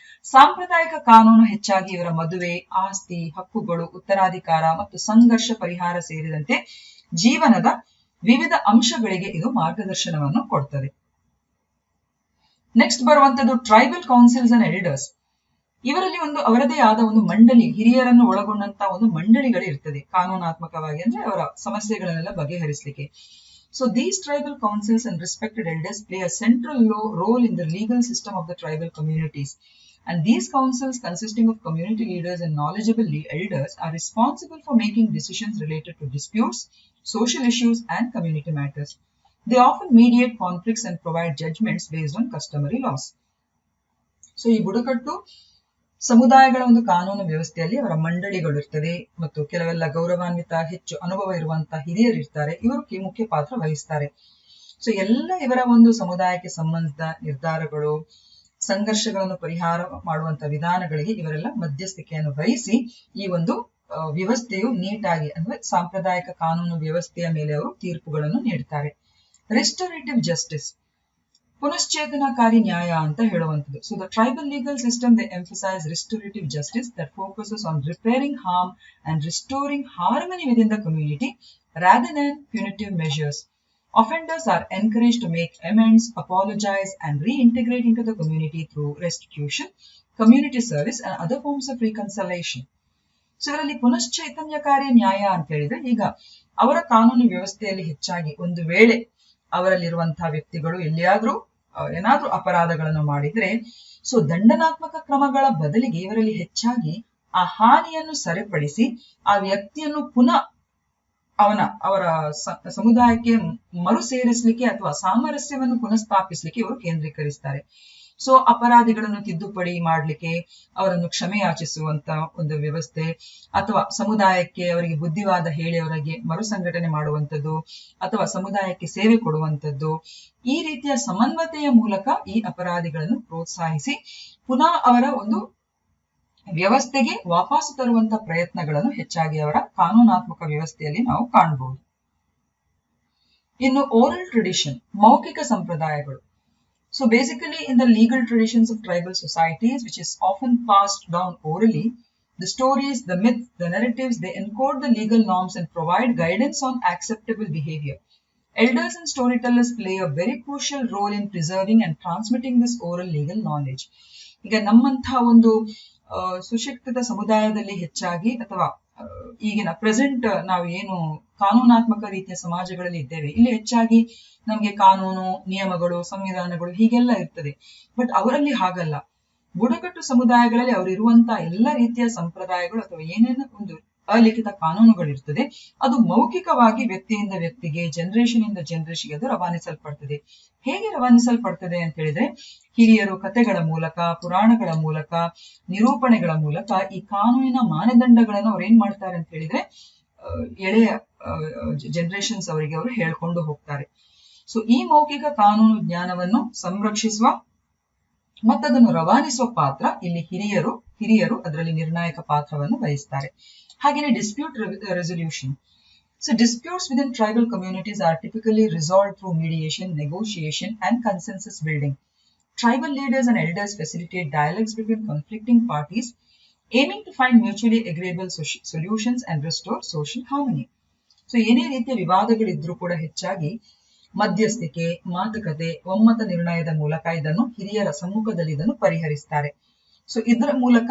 ಸಾಂಪ್ರದಾಯಿಕ ಕಾನೂನು ಹೆಚ್ಚಾಗಿ ಇವರ ಮದುವೆ, ಆಸ್ತಿ, ಹಕ್ಕುಗಳು, ಉತ್ತರಾಧಿಕಾರ ಮತ್ತು ಸಂಘರ್ಷ ಪರಿಹಾರ ಸೇರಿದಂತೆ ಜೀವನದ ವಿವಿಧ ಅಂಶಗಳಿಗೆ ಇದು ಮಾರ್ಗದರ್ಶನವನ್ನು ಕೊಡ್ತದೆ. ನೆಕ್ಸ್ಟ್ ಬರುವಂತದ್ದು ಟ್ರೈಬಲ್ ಕೌನ್ಸಿಲ್ಸ್ ಅಂಡ್ ಎಲ್ಡರ್ಸ್. ಇವರಲ್ಲಿ ಒಂದು ಅವರದೇ ಆದ ಒಂದು ಮಂಡಳಿ, ಹಿರಿಯರನ್ನು ಒಳಗೊಂಡಂತಹ ಒಂದು ಮಂಡಳಿಗಳು ಇರ್ತದೆ ಕಾನೂನಾತ್ಮಕವಾಗಿ, ಅಂದ್ರೆ ಅವರ ಸಮಸ್ಯೆಗಳನ್ನೆಲ್ಲ ಬಗೆಹರಿಸಲಿಕ್ಕೆ. So these tribal councils and respected elders play a central role in the legal system of the tribal communities. And these councils, consisting of community leaders and knowledgeable elders, are responsible for making decisions related to disputes, social issues, and community matters. They often mediate conflicts and provide judgments based on customary laws. So, ಈ ಬುಡಕಟ್ಟು ಸಮುದಾಯಗಳ ಒಂದು ಕಾನೂನು ವ್ಯವಸ್ಥೆಯಲ್ಲಿ ಅವರ ಮಂಡಳಿಗಳು ಇರ್ತದೆ ಮತ್ತು ಕೆಲವೆಲ್ಲ ಗೌರವಾನ್ವಿತ ಹೆಚ್ಚು ಅನುಭವ ಇರುವಂತಹ ಹಿರಿಯರು ಇರ್ತಾರೆ. ಇವರು ಮುಖ್ಯ ಪಾತ್ರ ವಹಿಸ್ತಾರೆ. ಸೊ ಎಲ್ಲ ಇವರ ಒಂದು ಸಮುದಾಯಕ್ಕೆ ಸಂಬಂಧಿಸಿದ ನಿರ್ಧಾರಗಳು, ಸಂಘರ್ಷಗಳನ್ನು ಪರಿಹಾರ ಮಾಡುವಂತ ವಿಧಾನಗಳಿಗೆ ಇವರೆಲ್ಲ ಮಧ್ಯಸ್ಥಿಕೆಯನ್ನು ವಹಿಸಿ ಈ ಒಂದು ವ್ಯವಸ್ಥೆಯು ನೀಟಾಗಿ ಅಂದ್ರೆ ಸಾಂಪ್ರದಾಯಿಕ ಕಾನೂನು ವ್ಯವಸ್ಥೆಯ ಮೇಲೆ ಅವರು ತೀರ್ಪುಗಳನ್ನು ನೀಡುತ್ತಾರೆ. ರೆಸ್ಟೋರೇಟಿವ್ ಜಸ್ಟಿಸ್, ಪುನಶ್ಚೇತನಕಾರಿ ನ್ಯಾಯ ಅಂತ ಹೇಳುವಂಥದ್ದು. So the tribal legal system they emphasize restorative justice that focuses on repairing harm and restoring harmony within the community rather than punitive measures. Offenders are encouraged to make amends, apologize, and reintegrate into the community through restitution, community service, and other forms of reconciliation. So ಇದರಲ್ಲಿ ಪುನಶ್ಚೈತನ್ಯಕಾರಿ ನ್ಯಾಯ ಅಂತ ಹೇಳಿದ್ರೆ, ಈಗ ಅವರ ಕಾನೂನು ವ್ಯವಸ್ಥೆಯಲ್ಲಿ ಹೆಚ್ಚಾಗಿ ಒಂದು ವೇಳೆ ಅವರಲ್ಲಿರುವಂತಹ ವ್ಯಕ್ತಿಗಳು ಎಲ್ಲಿಯಾದ್ರೂ ಏನಾದ್ರೂ ಅಪರಾಧಗಳನ್ನು ಮಾಡಿದ್ರೆ, ಸೊ ದಂಡನಾತ್ಮಕ ಕ್ರಮಗಳ ಬದಲಿಗೆ ಇವರಲ್ಲಿ ಹೆಚ್ಚಾಗಿ ಆ ಹಾನಿಯನ್ನು ಸರಿಪಡಿಸಿ ಆ ವ್ಯಕ್ತಿಯನ್ನು ಪುನಃ ಅವರ ಸಮುದಾಯಕ್ಕೆ ಮರು ಸೇರಿಸಲಿಕ್ಕೆ ಅಥವಾ ಸಾಮರಸ್ಯವನ್ನು ಪುನಃಸ್ಥಾಪಿಸಲಿಕ್ಕೆ ಇವರು ಕೇಂದ್ರೀಕರಿಸ್ತಾರೆ. ಸೊ ಅಪರಾಧಿಗಳನ್ನು ತಿದ್ದುಪಡಿ ಮಾಡಲಿಕ್ಕೆ, ಅವರನ್ನು ಕ್ಷಮೆ ಯಾಚಿಸುವಂತ ಒಂದು ವ್ಯವಸ್ಥೆ, ಅಥವಾ ಸಮುದಾಯಕ್ಕೆ ಅವರಿಗೆ ಬುದ್ಧಿವಾದ ಹೇಳಿ ಅವರಿಗೆ ಮರು ಸಂಘಟನೆ ಮಾಡುವಂಥದ್ದು, ಅಥವಾ ಸಮುದಾಯಕ್ಕೆ ಸೇವೆ ಕೊಡುವಂಥದ್ದು, ಈ ರೀತಿಯ ಸಮನ್ವತೆಯ ಮೂಲಕ ಈ ಅಪರಾಧಿಗಳನ್ನು ಪ್ರೋತ್ಸಾಹಿಸಿ ಪುನಃ ಅವರ ಒಂದು ವ್ಯವಸ್ಥೆಗೆ ವಾಪಸ್ ತರುವಂತ ಪ್ರಯತ್ನಗಳನ್ನು ಹೆಚ್ಚಾಗಿ ಅವರ ಕಾನೂನಾತ್ಮಕ ವ್ಯವಸ್ಥೆಯಲ್ಲಿ ನಾವು ಕಾಣಬಹುದು. ಇನ್ನು ಓರಲ್ ಟ್ರೆಡಿಷನ್, ಮೌಖಿಕ ಸಂಪ್ರದಾಯಗಳು. So basically in the legal traditions of tribal societies which is often passed down orally, the stories, the myth, the narratives, they encode the legal norms and provide guidance on acceptable behaviour. Elders and storytellers play a very crucial role in preserving and transmitting this oral legal knowledge. ಈಗ ನಮ್ಮಂತಹ ಒಂದು ಸುಶಿಕ್ಷಿತ ಸಮುದಾಯದಲ್ಲಿ ಹೆಚ್ಚಾಗಿ, ಅಥವಾ ಈಗಿನ present ನಾವು ಏನು ಕಾನೂನಾತ್ಮಕ ರೀತಿಯ ಸಮಾಜಗಳಲ್ಲಿ ಇದ್ದೇವೆ, ಇಲ್ಲಿ ಹೆಚ್ಚಾಗಿ ನಮ್ಗೆ ಕಾನೂನು, ನಿಯಮಗಳು, ಸಂವಿಧಾನಗಳು ಹೀಗೆಲ್ಲ ಇರ್ತದೆ. ಬಟ್ ಅವರಲ್ಲಿ ಹಾಗಲ್ಲ. ಬುಡಕಟ್ಟು ಸಮುದಾಯಗಳಲ್ಲಿ ಅವರಿರುವಂತಹ ಎಲ್ಲ ರೀತಿಯ ಸಂಪ್ರದಾಯಗಳು ಅಥವಾ ಏನೇನು ಒಂದು ಅಲಿಖಿತ ಕಾನೂನುಗಳಿರ್ತದೆ, ಅದು ಮೌಖಿಕವಾಗಿ ವ್ಯಕ್ತಿಯಿಂದ ವ್ಯಕ್ತಿಗೆ, ಜನರೇಷನ್ ಇಂದ ಜನರೇಷನ್ಗೆ ಅದು ರವಾನಿಸಲ್ಪಡ್ತದೆ. ಹೇಗೆ ರವಾನಿಸಲ್ಪಡ್ತದೆ ಅಂತ ಹೇಳಿದ್ರೆ, ಹಿರಿಯರು ಕಥೆಗಳ ಮೂಲಕ, ಪುರಾಣಗಳ ಮೂಲಕ, ನಿರೂಪಣೆಗಳ ಮೂಲಕ ಈ ಕಾನೂನಿನ ಮಾನದಂಡಗಳನ್ನು ಅವ್ರು ಏನ್ ಮಾಡ್ತಾರೆ ಅಂತ ಹೇಳಿದ್ರೆ ಎಳೆಯ ಜನರೇಷನ್ಸ್ ಅವರಿಗೆ ಅವರು ಹೇಳ್ಕೊಂಡು ಹೋಗ್ತಾರೆ. ಸೊ ಈ ಮೌಖಿಕ ಕಾನೂನು ಜ್ಞಾನವನ್ನು ಸಂರಕ್ಷಿಸುವ ಮತ್ತದನ್ನು ರವಾನಿಸುವ ಪಾತ್ರ ಇಲ್ಲಿ ಹಿರಿಯರು ಅದರಲ್ಲಿ ನಿರ್ಣಾಯಕ ಪಾತ್ರವನ್ನು ವಹಿಸ್ತಾರೆ. ಹಾಗೆಯೇ dispute resolution. So disputes within tribal communities are typically resolved through mediation, negotiation, and consensus building. Tribal leaders and elders facilitate dialogues between conflicting parties, aiming to find mutually agreeable solutions and restore social harmony. So ಏನೇ ರೀತಿಯ ವಿವಾದಗಳಿದ್ರೂ ಕೂಡ ಹೆಚ್ಚಾಗಿ ಮಧ್ಯಸ್ಥಿಕೆ, ಮಾತುಕತೆ, ಒಮ್ಮತ ನಿರ್ಣಯದ ಮೂಲಕ ಇದನ್ನು ಹಿರಿಯರ ಸಮ್ಮುಖದಲ್ಲಿ ಇದನ್ನು ಪರಿಹರಿಸ್ತಾರೆ. ಸೊ ಇದರ ಮೂಲಕ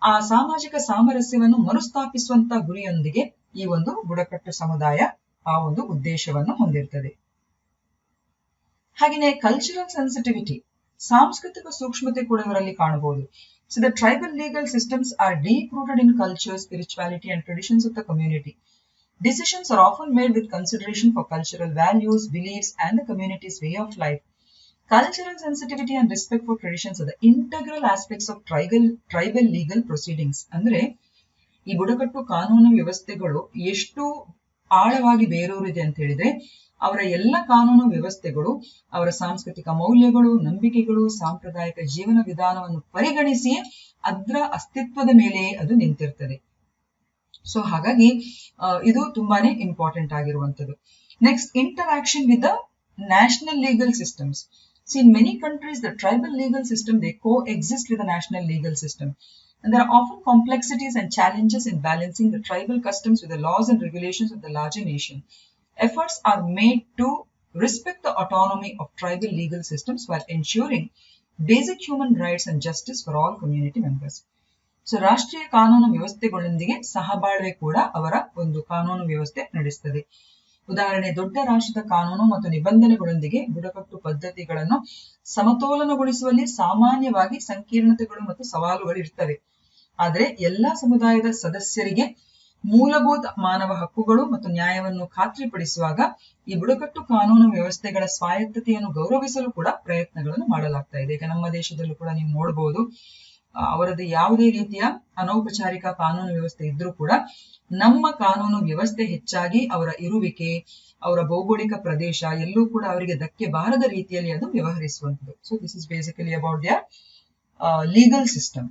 ಆ ಸಾಮಾಜಿಕ ಸಾಮರಸ್ಯವನ್ನು ಮರುಸ್ಥಾಪಿಸುವಂತ ಗುರಿಯೊಂದಿಗೆ ಈ ಒಂದು ಬುಡಕಟ್ಟು ಸಮುದಾಯ ಆ ಒಂದು ಉದ್ದೇಶವನ್ನು ಹೊಂದಿರ್ತದೆ. ಹಾಗೆಯೇ ಕಲ್ಚರಲ್ ಸೆನ್ಸಿಟಿವಿಟಿ, ಸಾಂಸ್ಕೃತಿಕ ಸೂಕ್ಷ್ಮತೆ ಕೂಡ ಇವರಲ್ಲಿ ಕಾಣಬಹುದು. So the tribal legal systems are deep rooted in culture, spirituality and traditions of the community. Decisions are often made with consideration for cultural values, beliefs, and the community's way of life. Cultural sensitivity and respect for traditions are the integral aspects of tribal legal proceedings. ಅಂದ್ರೆ ಈ ಬುಡಕಟ್ಟು ಕಾನೂನು ವ್ಯವಸ್ಥೆಗಳು ಎಷ್ಟು ಆಳವಾಗಿ ಬೇರೂರಿದೆ ಅಂತ ಹೇಳಿದ್ರೆ, ಅವರ ಎಲ್ಲ ಕಾನೂನು ವ್ಯವಸ್ಥೆಗಳು ಅವರ ಸಾಂಸ್ಕೃತಿಕ ಮೌಲ್ಯಗಳು, ನಂಬಿಕೆಗಳು, ಸಾಂಪ್ರದಾಯಿಕ ಜೀವನ ವಿಧಾನವನ್ನು ಪರಿಗಣಿಸಿ ಅದರ ಅಸ್ತಿತ್ವದ ಮೇಲೆ ಅದು ನಿಂತಿರ್ತದೆ. ಸೊ ಹಾಗಾಗಿ ಇದು ತುಂಬಾನೇ ಇಂಪಾರ್ಟೆಂಟ್ ಆಗಿರುವಂತದ್ದು. Next, interaction with the national legal systems. See, in many countries, the tribal legal system, they coexist with the national legal system. And there are often complexities and challenges in balancing the tribal customs with the laws and regulations of the larger nation. Efforts are made to respect the autonomy of tribal legal systems while ensuring basic human rights and justice for all community members. So ರಾಷ್ಟ್ರೀಯ ಕಾನೂನು ವ್ಯವಸ್ಥೆಗಳೊಂದಿಗೆ ಸಹಬಾಳ್ವೆ ಕೂಡ ಅವರ ಒಂದು ಕಾನೂನು ವ್ಯವಸ್ಥೆ ನಡೆಸುತ್ತದೆ. ಉದಾಹರಣೆ, ದೊಡ್ಡ ರಾಷ್ಟ್ರದ ಕಾನೂನು ಮತ್ತು ನಿಬಂಧನೆಗಳೊಂದಿಗೆ ಬುಡಕಟ್ಟು ಪದ್ಧತಿಗಳನ್ನು ಸಮತೋಲನಗೊಳಿಸುವಲ್ಲಿ ಸಾಮಾನ್ಯವಾಗಿ ಸಂಕೀರ್ಣತೆಗಳು ಮತ್ತು ಸವಾಲುಗಳು ಇರ್ತವೆ. ಆದರೆ ಎಲ್ಲಾ ಸಮುದಾಯದ ಸದಸ್ಯರಿಗೆ ಮೂಲಭೂತ ಮಾನವ ಹಕ್ಕುಗಳು ಮತ್ತು ನ್ಯಾಯವನ್ನು ಖಾತ್ರಿಪಡಿಸುವಾಗ ಈ ಬುಡಕಟ್ಟು ಕಾನೂನು ವ್ಯವಸ್ಥೆಗಳ ಸ್ವಾಯತ್ತತೆಯನ್ನು ಗೌರವಿಸಲು ಕೂಡ ಪ್ರಯತ್ನಗಳನ್ನು ಮಾಡಲಾಗ್ತಾ ಇದೆ. ಈಗ ನಮ್ಮ ದೇಶದಲ್ಲೂ ಕೂಡ ನೀವು ನೋಡಬಹುದು, ಅವರದ್ದು ಯಾವುದೇ ರೀತಿಯ ಅನೌಪಚಾರಿಕ ಕಾನೂನು ವ್ಯವಸ್ಥೆ ಇದ್ರೂ ಕೂಡ ನಮ್ಮ ಕಾನೂನು ವ್ಯವಸ್ಥೆ ಹೆಚ್ಚಾಗಿ ಅವರ ಇರುವಿಕೆ, ಅವರ ಭೌಗೋಳಿಕ ಪ್ರದೇಶ ಎಲ್ಲೂ ಕೂಡ ಅವರಿಗೆ ಧಕ್ಕೆ ಬಾರದ ರೀತಿಯಲ್ಲಿ ಅದು ವ್ಯವಹರಿಸುವಂಥದ್ದು. So this is basically about their legal system.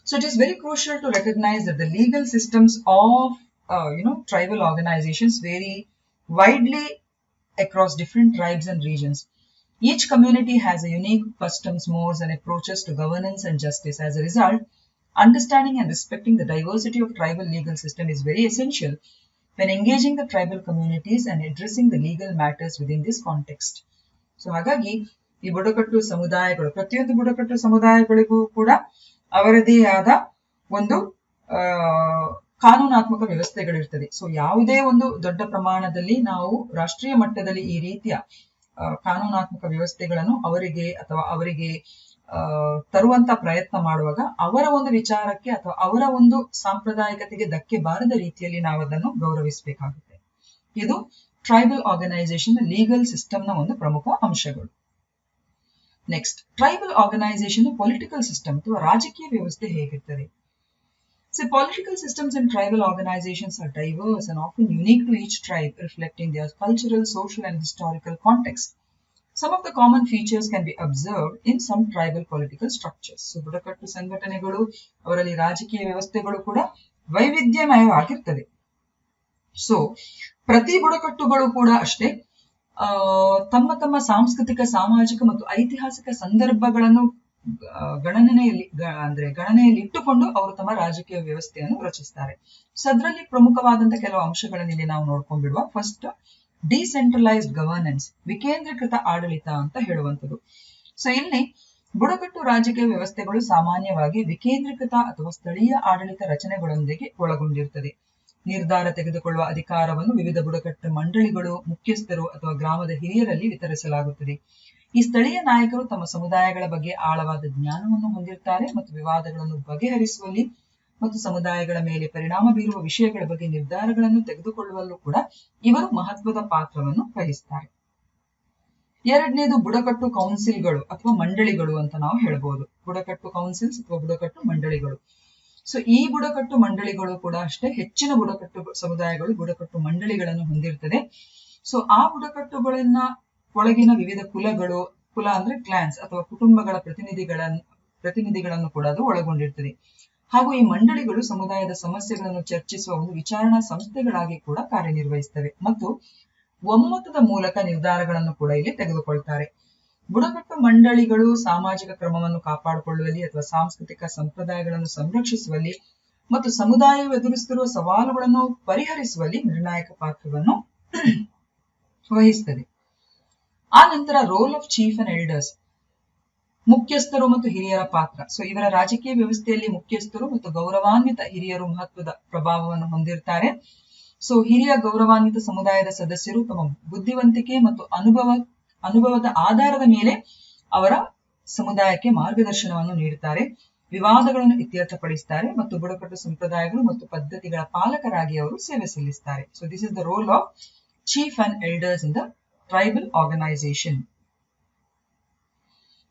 So it is very crucial to recognize that the legal systems of tribal organizations vary widely across different tribes and regions. Each community has a unique customs, mores, and approaches to governance and justice. As a result, understanding and respecting the diversity of tribal legal system is very essential when engaging the tribal communities and addressing the legal matters within this context. So ಹಾಗಾಗಿ ಈ ಬುಡಕಟ್ಟು ಸಮುದಾಯಗಳು, ಪ್ರತಿಯೊಂದು ಬುಡಕಟ್ಟು ಸಮುದಾಯಗಳಿಗೂ ಕೂಡ ಅವರದೇ ಆದ ಒಂದು ಕಾನೂನಾತ್ಮಕ ವ್ಯವಸ್ಥೆಗಳಿರ್ತದೆ. ಸೊ ಯಾವುದೇ ಒಂದು ದೊಡ್ಡ ಪ್ರಮಾಣದಲ್ಲಿ ನಾವು ರಾಷ್ಟ್ರೀಯ ಮಟ್ಟದಲ್ಲಿ ಈ ರೀತಿಯ ಕಾನೂನಾತ್ಮಕ ವ್ಯವಸ್ಥೆಗಳನ್ನು ಅವರಿಗೆ ತರುವಂತ ಪ್ರಯತ್ನ ಮಾಡುವಾಗ ಅವರ ಒಂದು ವಿಚಾರಕ್ಕೆ ಅಥವಾ ಅವರ ಒಂದು ಸಾಂಪ್ರದಾಯಿಕತೆಗೆ ಧಕ್ಕೆ ಬಾರದ ರೀತಿಯಲ್ಲಿ ನಾವು ಅದನ್ನು ಗೌರವಿಸಬೇಕಾಗುತ್ತೆ. ಇದು ಟ್ರೈಬಲ್ ಆರ್ಗನೈಸೇಷನ್ ಲೀಗಲ್ ಸಿಸ್ಟಮ್ನ ಒಂದು ಪ್ರಮುಖ ಅಂಶಗಳು. Next, tribal organisation political system ಅಥವಾ ರಾಜಕೀಯ ವ್ಯವಸ್ಥೆ ಹೇಗಿರ್ತದೆ? So political systems in tribal organizations are diverse and often unique to each tribe, reflecting their cultural, social, and historical context. Some of the common features can be observed in some tribal political structures. So ಬುಡಕಟ್ಟು ಸಂಘಟನೆಗಳು, ಅವರಲ್ಲಿ ರಾಜಕೀಯ ವ್ಯವಸ್ಥೆಗಳು ಕೂಡ ವೈವಿಧ್ಯಮಯವಾಗಿರ್ತದೆ. So ಪ್ರತಿ ಬುಡಕಟ್ಟುಗಳು ಕೂಡ ಅಷ್ಟೇ ತಮ್ಮ ತಮ್ಮ ಸಾಂಸ್ಕೃತಿಕ, ಸಾಮಾಜಿಕ ಮತ್ತು ಐತಿಹಾಸಿಕ ಸಂದರ್ಭಗಳನ್ನು ಗಣನೆಯಲ್ಲಿ ಇಟ್ಟುಕೊಂಡು ಅವರು ತಮ್ಮ ರಾಜಕೀಯ ವ್ಯವಸ್ಥೆಯನ್ನು ರಚಿಸ್ತಾರೆ. ಸೊ ಅದರಲ್ಲಿ ಪ್ರಮುಖವಾದಂತಹ ಕೆಲವು ಅಂಶಗಳನ್ನು ಇಲ್ಲಿ ನಾವು ನೋಡ್ಕೊಂಡ್ಬಿಡುವ. ಫಸ್ಟ್, ಡಿಸೆಂಟ್ರಲೈಸ್ಡ್ ಗವರ್ನೆನ್ಸ್, ವಿಕೇಂದ್ರೀಕೃತ ಆಡಳಿತ ಅಂತ ಹೇಳುವಂಥದ್ದು. ಸೊ ಇಲ್ಲಿ ಬುಡಕಟ್ಟು ರಾಜಕೀಯ ವ್ಯವಸ್ಥೆಗಳು ಸಾಮಾನ್ಯವಾಗಿ ವಿಕೇಂದ್ರೀಕೃತ ಅಥವಾ ಸ್ಥಳೀಯ ಆಡಳಿತ ರಚನೆಗಳೊಂದಿಗೆ ಒಳಗೊಂಡಿರುತ್ತದೆ. ನಿರ್ಧಾರ ತೆಗೆದುಕೊಳ್ಳುವ ಅಧಿಕಾರವನ್ನು ವಿವಿಧ ಬುಡಕಟ್ಟು ಮಂಡಳಿಗಳು, ಮುಖ್ಯಸ್ಥರು ಅಥವಾ ಗ್ರಾಮದ ಹಿರಿಯರಲ್ಲಿ ವಿತರಿಸಲಾಗುತ್ತದೆ. ಈ ಸ್ಥಳೀಯ ನಾಯಕರು ತಮ್ಮ ಸಮುದಾಯಗಳ ಬಗ್ಗೆ ಆಳವಾದ ಜ್ಞಾನವನ್ನು ಹೊಂದಿರುತ್ತಾರೆ ಮತ್ತು ವಿವಾದಗಳನ್ನು ಬಗೆಹರಿಸುವಲ್ಲಿ ಮತ್ತು ಸಮುದಾಯಗಳ ಮೇಲೆ ಪರಿಣಾಮ ಬೀರುವ ವಿಷಯಗಳ ಬಗ್ಗೆ ನಿರ್ಧಾರಗಳನ್ನು ತೆಗೆದುಕೊಳ್ಳುವಲ್ಲೂ ಕೂಡ ಇವರು ಮಹತ್ವದ ಪಾತ್ರವನ್ನು ವಹಿಸ್ತಾರೆ. ಎರಡನೇದು, ಬುಡಕಟ್ಟು ಕೌನ್ಸಿಲ್ಗಳು ಅಥವಾ ಮಂಡಳಿಗಳು ಅಂತ ನಾವು ಹೇಳ್ಬೋದು. ಬುಡಕಟ್ಟು ಕೌನ್ಸಿಲ್ಸ್ ಅಥವಾ ಬುಡಕಟ್ಟು ಮಂಡಳಿಗಳು. ಸೊ ಈ ಬುಡಕಟ್ಟು ಮಂಡಳಿಗಳು ಕೂಡ ಅಷ್ಟೇ ಹೆಚ್ಚಿನ ಬುಡಕಟ್ಟು ಸಮುದಾಯಗಳು ಬುಡಕಟ್ಟು ಮಂಡಳಿಗಳನ್ನು ಹೊಂದಿರ್ತದೆ. ಸೊ ಆ ಬುಡಕಟ್ಟುಗಳನ್ನ ಒಳಗಿನ ವಿವಿಧ ಕುಲ ಅಂದ್ರೆ ಕ್ಲಾನ್ಸ್ ಅಥವಾ ಕುಟುಂಬಗಳ ಪ್ರತಿನಿಧಿಗಳನ್ನು ಕೂಡ ಅದು ಒಳಗೊಂಡಿರ್ತದೆ. ಹಾಗೂ ಈ ಮಂಡಳಿಗಳು ಸಮುದಾಯದ ಸಮಸ್ಯೆಗಳನ್ನು ಚರ್ಚಿಸುವ ಒಂದು ವಿಚಾರಣಾ ಸಂಸ್ಥೆಗಳಾಗಿ ಕೂಡ ಕಾರ್ಯನಿರ್ವಹಿಸ್ತವೆ ಮತ್ತು ಒಮ್ಮತದ ಮೂಲಕ ನಿರ್ಧಾರಗಳನ್ನು ಕೂಡ ಇಲ್ಲಿ ತೆಗೆದುಕೊಳ್ತಾರೆ. ಬುಡಕಟ್ಟು ಮಂಡಳಿಗಳು ಸಾಮಾಜಿಕ ಕ್ರಮವನ್ನು ಕಾಪಾಡಿಕೊಳ್ಳುವಲ್ಲಿ ಅಥವಾ ಸಾಂಸ್ಕೃತಿಕ ಸಂಪ್ರದಾಯಗಳನ್ನು ಸಂರಕ್ಷಿಸುವಲ್ಲಿ ಮತ್ತು ಸಮುದಾಯವು ಎದುರಿಸುತ್ತಿರುವ ಸವಾಲುಗಳನ್ನು ಪರಿಹರಿಸುವಲ್ಲಿ ನಿರ್ಣಾಯಕ ಪಾತ್ರವನ್ನು ವಹಿಸುತ್ತದೆ. ಆ ನಂತರ roll of chief and elders, ಮುಖ್ಯಸ್ಥರು ಮತ್ತು ಹಿರಿಯರ ಪಾತ್ರ. ಸೊ ಇವರ ರಾಜಕೀಯ ವ್ಯವಸ್ಥೆಯಲ್ಲಿ ಮುಖ್ಯಸ್ಥರು ಮತ್ತು ಗೌರವಾನ್ವಿತ ಹಿರಿಯರು ಮಹತ್ವದ ಪ್ರಭಾವವನ್ನು ಹೊಂದಿರ್ತಾರೆ. ಸೊ ಹಿರಿಯ ಗೌರವಾನ್ವಿತ ಸಮುದಾಯದ ಸದಸ್ಯರು ತಮ್ಮ ಬುದ್ಧಿವಂತಿಕೆ ಮತ್ತು ಅನುಭವದ ಆಧಾರದ ಮೇಲೆ ಅವರ ಸಮುದಾಯಕ್ಕೆ ಮಾರ್ಗದರ್ಶನವನ್ನು ನೀಡುತ್ತಾರೆ, ವಿವಾದಗಳನ್ನು ಇತ್ಯರ್ಥಪಡಿಸುತ್ತಾರೆ ಮತ್ತು ಬುಡಕಟ್ಟು ಸಂಪ್ರದಾಯಗಳು ಮತ್ತು ಪದ್ಧತಿಗಳ ಪಾಲಕರಾಗಿ ಅವರು ಸೇವೆ ಸಲ್ಲಿಸುತ್ತಾರೆ. So this is the role of chief and elders in the tribal organisation.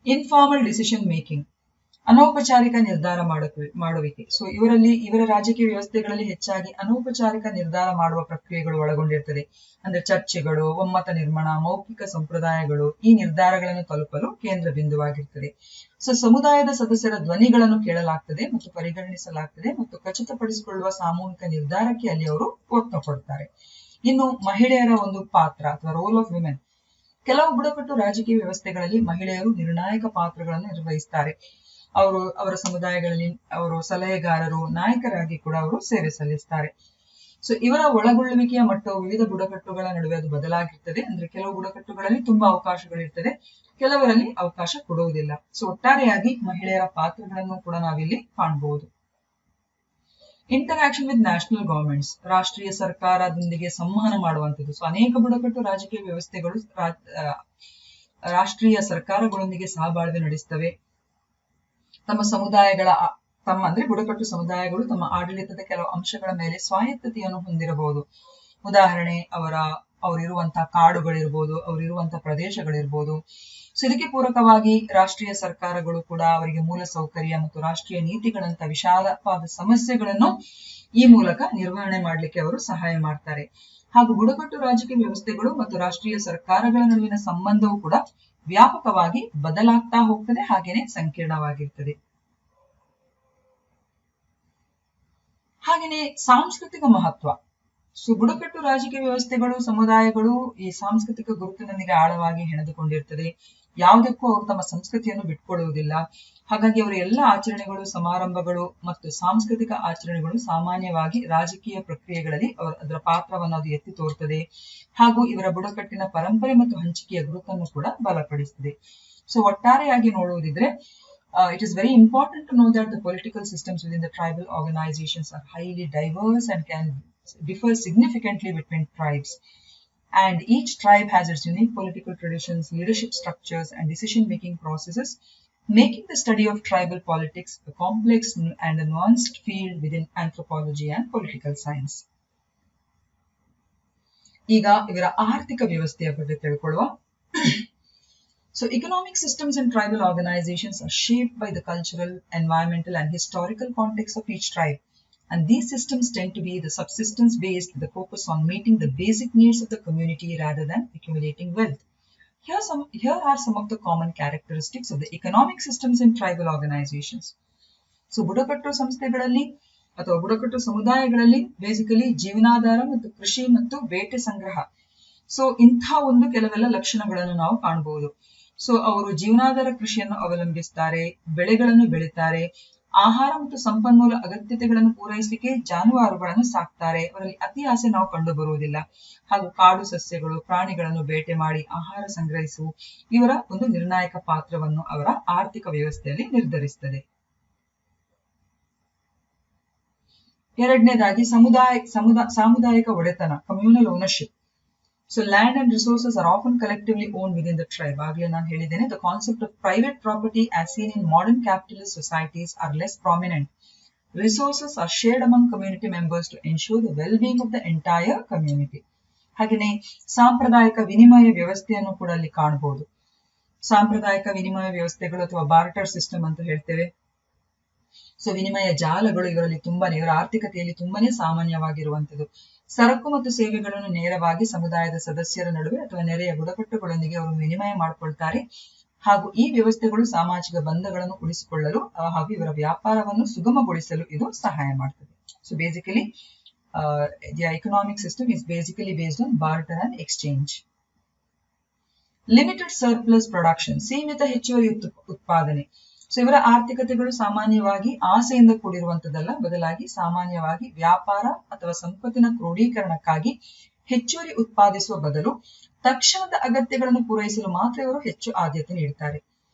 Informal decision making, ಅನೌಪಚಾರಿಕ ನಿರ್ಧಾರ ಮಾಡುವಿಕೆ. ಸೊ ಇವರ ರಾಜಕೀಯ ವ್ಯವಸ್ಥೆಗಳಲ್ಲಿ ಹೆಚ್ಚಾಗಿ ಅನೌಪಚಾರಿಕ ನಿರ್ಧಾರ ಮಾಡುವ ಪ್ರಕ್ರಿಯೆಗಳು ಒಳಗೊಂಡಿರ್ತದೆ. ಅಂದ್ರೆ ಚರ್ಚೆಗಳು, ಒಮ್ಮತ ನಿರ್ಮಾಣ, ಮೌಖಿಕ ಸಂಪ್ರದಾಯಗಳು ಈ ನಿರ್ಧಾರಗಳನ್ನು ತಲುಪಲು ಕೇಂದ್ರ ಬಿಂದುವಾಗಿರ್ತದೆ. ಸೊ ಸಮುದಾಯದ ಸದಸ್ಯರ ಧ್ವನಿಗಳನ್ನು ಕೇಳಲಾಗ್ತದೆ ಮತ್ತು ಪರಿಗಣಿಸಲಾಗ್ತದೆ ಮತ್ತು ಖಚಿತಪಡಿಸಿಕೊಳ್ಳುವ ಸಾಮೂಹಿಕ ನಿರ್ಧಾರಕ್ಕೆ ಅಲ್ಲಿ ಅವರು ಒತ್ತು ಕೊಡ್ತಾರೆ. ಇನ್ನು ಮಹಿಳೆಯರ ಒಂದು ಪಾತ್ರ ಅಥವಾ ರೋಲ್ ಆಫ್ ವಿಮೆನ್. ಕೆಲವು ಬುಡಕಟ್ಟು ರಾಜಕೀಯ ವ್ಯವಸ್ಥೆಗಳಲ್ಲಿ ಮಹಿಳೆಯರು ನಿರ್ಣಾಯಕ ಪಾತ್ರಗಳನ್ನು ನಿರ್ವಹಿಸುತ್ತಾರೆ. ಅವರ ಸಮುದಾಯಗಳಲ್ಲಿ ಅವರು ಸಲಹೆಗಾರರು, ನಾಯಕರಾಗಿ ಕೂಡ ಅವರು ಸೇವೆ ಸಲ್ಲಿಸುತ್ತಾರೆ. ಸೊ ಇವರ ಒಳಗೊಳ್ಳುವಿಕೆಯ ಮಟ್ಟವು ವಿವಿಧ ಬುಡಕಟ್ಟುಗಳ ನಡುವೆ ಅದು ಬದಲಾಗಿರ್ತದೆ. ಅಂದ್ರೆ ಕೆಲವು ಬುಡಕಟ್ಟುಗಳಲ್ಲಿ ತುಂಬಾ ಅವಕಾಶಗಳಿರ್ತದೆ, ಕೆಲವರಲ್ಲಿ ಅವಕಾಶ ಕೊಡುವುದಿಲ್ಲ. ಸೊ ಒಟ್ಟಾರೆಯಾಗಿ ಮಹಿಳೆಯರ ಪಾತ್ರಗಳನ್ನು ಕೂಡ ನಾವಿಲ್ಲಿ ಕಾಣಬಹುದು. ಇಂಟರಾಕ್ಷನ್ ವಿತ್ ನ್ಯಾಷನಲ್ ಗವರ್ಮೆಂಟ್ಸ್, ರಾಷ್ಟ್ರೀಯ ಸರ್ಕಾರದೊಂದಿಗೆ ಸಂವಹನ ಮಾಡುವಂಥದ್ದು. ಸೊ ಅನೇಕ ಬುಡಕಟ್ಟು ರಾಜಕೀಯ ವ್ಯವಸ್ಥೆಗಳು ರಾಷ್ಟ್ರೀಯ ಸರ್ಕಾರಗಳೊಂದಿಗೆ ಸಹಬಾಳ್ವೆ ನಡೆಸ್ತವೆ. ಅಂದ್ರೆ ಬುಡಕಟ್ಟು ಸಮುದಾಯಗಳು ತಮ್ಮ ಆಡಳಿತದ ಕೆಲವು ಅಂಶಗಳ ಮೇಲೆ ಸ್ವಾಯತ್ತತೆಯನ್ನು ಹೊಂದಿರಬಹುದು. ಉದಾಹರಣೆ, ಅವರಿರುವಂತಹ ಕಾಡುಗಳಿರ್ಬೋದು, ಅವರಿರುವಂತಹ ಪ್ರದೇಶಗಳಿರ್ಬೋದು. ಸೊ ಇದಕ್ಕೆ ಪೂರಕವಾಗಿ ರಾಷ್ಟ್ರೀಯ ಸರ್ಕಾರಗಳು ಕೂಡ ಅವರಿಗೆ ಮೂಲ ಸೌಕರ್ಯ ಮತ್ತು ರಾಷ್ಟ್ರೀಯ ನೀತಿಗಳಂತ ವಿಶಾಲವಾದ ಸಮಸ್ಯೆಗಳನ್ನು ಈ ಮೂಲಕ ನಿರ್ವಹಣೆ ಮಾಡಲಿಕ್ಕೆ ಅವರು ಸಹಾಯ ಮಾಡ್ತಾರೆ. ಹಾಗೂ ಬುಡಕಟ್ಟು ರಾಜಕೀಯ ವ್ಯವಸ್ಥೆಗಳು ಮತ್ತು ರಾಷ್ಟ್ರೀಯ ಸರ್ಕಾರಗಳ ನಡುವಿನ ಸಂಬಂಧವು ಕೂಡ ವ್ಯಾಪಕವಾಗಿ ಬದಲಾಗ್ತಾ ಹೋಗ್ತದೆ, ಹಾಗೇನೆ ಸಂಕೀರ್ಣವಾಗಿರ್ತದೆ. ಹಾಗೇನೆ ಸಾಂಸ್ಕೃತಿಕ ಮಹತ್ವ. ಸೊ ಬುಡಕಟ್ಟು ರಾಜಕೀಯ ವ್ಯವಸ್ಥೆಗಳು, ಸಮುದಾಯಗಳು ಈ ಸಾಂಸ್ಕೃತಿಕ ಗುರುತಿನೊಂದಿಗೆ ಆಳವಾಗಿ ಹೆಣೆದುಕೊಂಡಿರ್ತದೆ. ಯಾವುದಕ್ಕೂ ಅವರು ತಮ್ಮ ಸಂಸ್ಕೃತಿಯನ್ನು ಬಿಟ್ಕೊಳ್ಳುವುದಿಲ್ಲ. ಹಾಗಾಗಿ ಅವರ ಎಲ್ಲ ಆಚರಣೆಗಳು, ಸಮಾರಂಭಗಳು ಮತ್ತು ಸಾಂಸ್ಕೃತಿಕ ಆಚರಣೆಗಳು ಸಾಮಾನ್ಯವಾಗಿ ರಾಜಕೀಯ ಪ್ರಕ್ರಿಯೆಗಳಲ್ಲಿ ಅದರ ಪಾತ್ರವನ್ನು ಅದು ಎತ್ತಿ ತೋರ್ತದೆ. ಹಾಗೂ ಇವರ ಬುಡಕಟ್ಟಿನ ಪರಂಪರೆ ಮತ್ತು ಹಂಚಿಕೆಯ ಗುರುತನ್ನು ಕೂಡ ಬಲಪಡಿಸಿದೆ. ಸೊ ಒಟ್ಟಾರೆಯಾಗಿ ನೋಡುವುದಿದ್ರೆ, it is very important to know that the political systems within the tribal organizations are highly diverse and can differ significantly between tribes. And each tribe has its unique political traditions, leadership structures, and decision-making processes, making the study of tribal politics a complex and a nuanced field within anthropology and political science. ಈಗ ಇವರ ಆರ್ಥಿಕ ವ್ಯವಸ್ಥೆಯ ಬಗ್ಗೆ ತಿಳ್ಕೊಳ್ಳುವ. So economic systems in tribal organizations are shaped by the cultural, environmental, and historical context of each tribe. And these systems tend to be the subsistence based, with the focus on meeting the basic needs of the community rather than accumulating wealth. Here are some of the common characteristics of the economic systems in tribal organizations. So ಬುಡಕಟ್ಟು ಸಂಸ್ಥೆಗಳಲ್ಲಿ ಅಥವಾ ಬುಡಕಟ್ಟು ಸಮುದಾಯಗಳಲ್ಲಿ basically ಜೀವನಾಧಾರ ಮತ್ತು ಕೃಷಿ ಮತ್ತು ಬೇಟೆ ಸಂಗ್ರಹ. ಸೊ ಇಂಥ ಒಂದು ಕೆಲವೆಲ್ಲ ಲಕ್ಷಣಗಳನ್ನು ನಾವು ಕಾಣಬಹುದು. ಸೊ ಅವರು ಜೀವನಾಧಾರ ಕೃಷಿಯನ್ನು ಅವಲಂಬಿಸ್ತಾರೆ, ಬೆಳೆಗಳನ್ನು ಬೆಳೀತಾರೆ, ಆಹಾರ ಮತ್ತು ಸಂಪನ್ಮೂಲ ಅಗತ್ಯತೆಗಳನ್ನು ಪೂರೈಸಲಿಕ್ಕೆ ಜಾನುವಾರುಗಳನ್ನು ಸಾಕ್ತಾರೆ. ಅವರಲ್ಲಿ ಅತಿ ಆಸೆ ನಾವು ಕಂಡು ಬರುವುದಿಲ್ಲ. ಹಾಗೂ ಕಾಡು ಸಸ್ಯಗಳು, ಪ್ರಾಣಿಗಳನ್ನು ಬೇಟೆ ಮಾಡಿ ಆಹಾರ ಸಂಗ್ರಹಿಸು ಇವರ ಒಂದು ನಿರ್ಣಾಯಕ ಪಾತ್ರವನ್ನು ಅವರ ಆರ್ಥಿಕ ವ್ಯವಸ್ಥೆಯಲ್ಲಿ ನಿರ್ಧರಿಸುತ್ತದೆ. ಎರಡನೇದಾಗಿ ಸಾಮುದಾಯಿಕ ಒಡೆತನ, communal ownership. So land and resources are often collectively owned within the tribe. ಆಗಲೇ ನಾನು ಹೇಳಿದ್ದೇನೆ, the concept of private property as seen in modern capitalist societies are less prominent. Resources are shared among community members to ensure the well-being of the entire community. ಹಾಗೆಯೇ ಸಾಂಪ್ರದಾಯಿಕ ವಿನಿಮಯ ವ್ಯವಸ್ಥೆಯನ್ನು ಕೂಡ ಅಲ್ಲಿ ಕಾಣಬಹುದು. ಸಾಂಪ್ರದಾಯಿಕ ವಿನಿಮಯ ವ್ಯವಸ್ಥೆಗಳು ಅಥವಾ ಬಾರ್ಟರ್ ಸಿಸ್ಟಮ್ ಅಂತ ಹೇಳ್ತೇವೆ. ಸೊ ವಿನಿಮಯ ಜಾಲಗಳು ಇವರ ಆರ್ಥಿಕತೆಯಲ್ಲಿ ತುಂಬಾನೇ ಸಾಮಾನ್ಯವಾಗಿರುವಂತದ್ದು. ಸರಕು ಮತ್ತು ಸೇವೆಗಳನ್ನು ನೇರವಾಗಿ ಸಮುದಾಯದ ಸದಸ್ಯರ ನಡುವೆ ಅಥವಾ ನೆರೆಯ ಬುಡಕಟ್ಟುಗಳೊಂದಿಗೆ ಅವರು ವಿನಿಮಯ ಮಾಡಿಕೊಳ್ತಾರೆ. ಹಾಗೂ ಈ ವ್ಯವಸ್ಥೆಗಳು ಸಾಮಾಜಿಕ ಬಂಧಗಳನ್ನು ಉಳಿಸಿಕೊಳ್ಳಲು ಹಾಗೂ ಇವರ ವ್ಯಾಪಾರವನ್ನು ಸುಗಮಗೊಳಿಸಲು ಇದು ಸಹಾಯ ಮಾಡ್ತದೆ. So basically the economic system is basically based on barter and exchange. Limited surplus production, ಸೀಮಿತ ಹೆಚ್ಚುವರಿ ಉತ್ಪಾದನೆ. ಸೊ ಇವರ ಆರ್ಥಿಕತೆಗಳು ಸಾಮಾನ್ಯವಾಗಿ ಆಸೆಯಿಂದ ಕೂಡಿರುವಂತದ್ದಲ್ಲ, ಬದಲಾಗಿ ಸಾಮಾನ್ಯವಾಗಿ ವ್ಯಾಪಾರ ಅಥವಾ ಸಂಪತ್ತಿನ ಕ್ರೋಢೀಕರಣಕ್ಕಾಗಿ ಹೆಚ್ಚುವರಿ ಉತ್ಪಾದಿಸುವ ಬದಲು ತಕ್ಷಣದ ಅಗತ್ಯಗಳನ್ನು ಪೂರೈಸಲು ಮಾತ್ರ ಇವರು ಹೆಚ್ಚು ಆದ್ಯತೆ ನೀಡುತ್ತಾರೆ.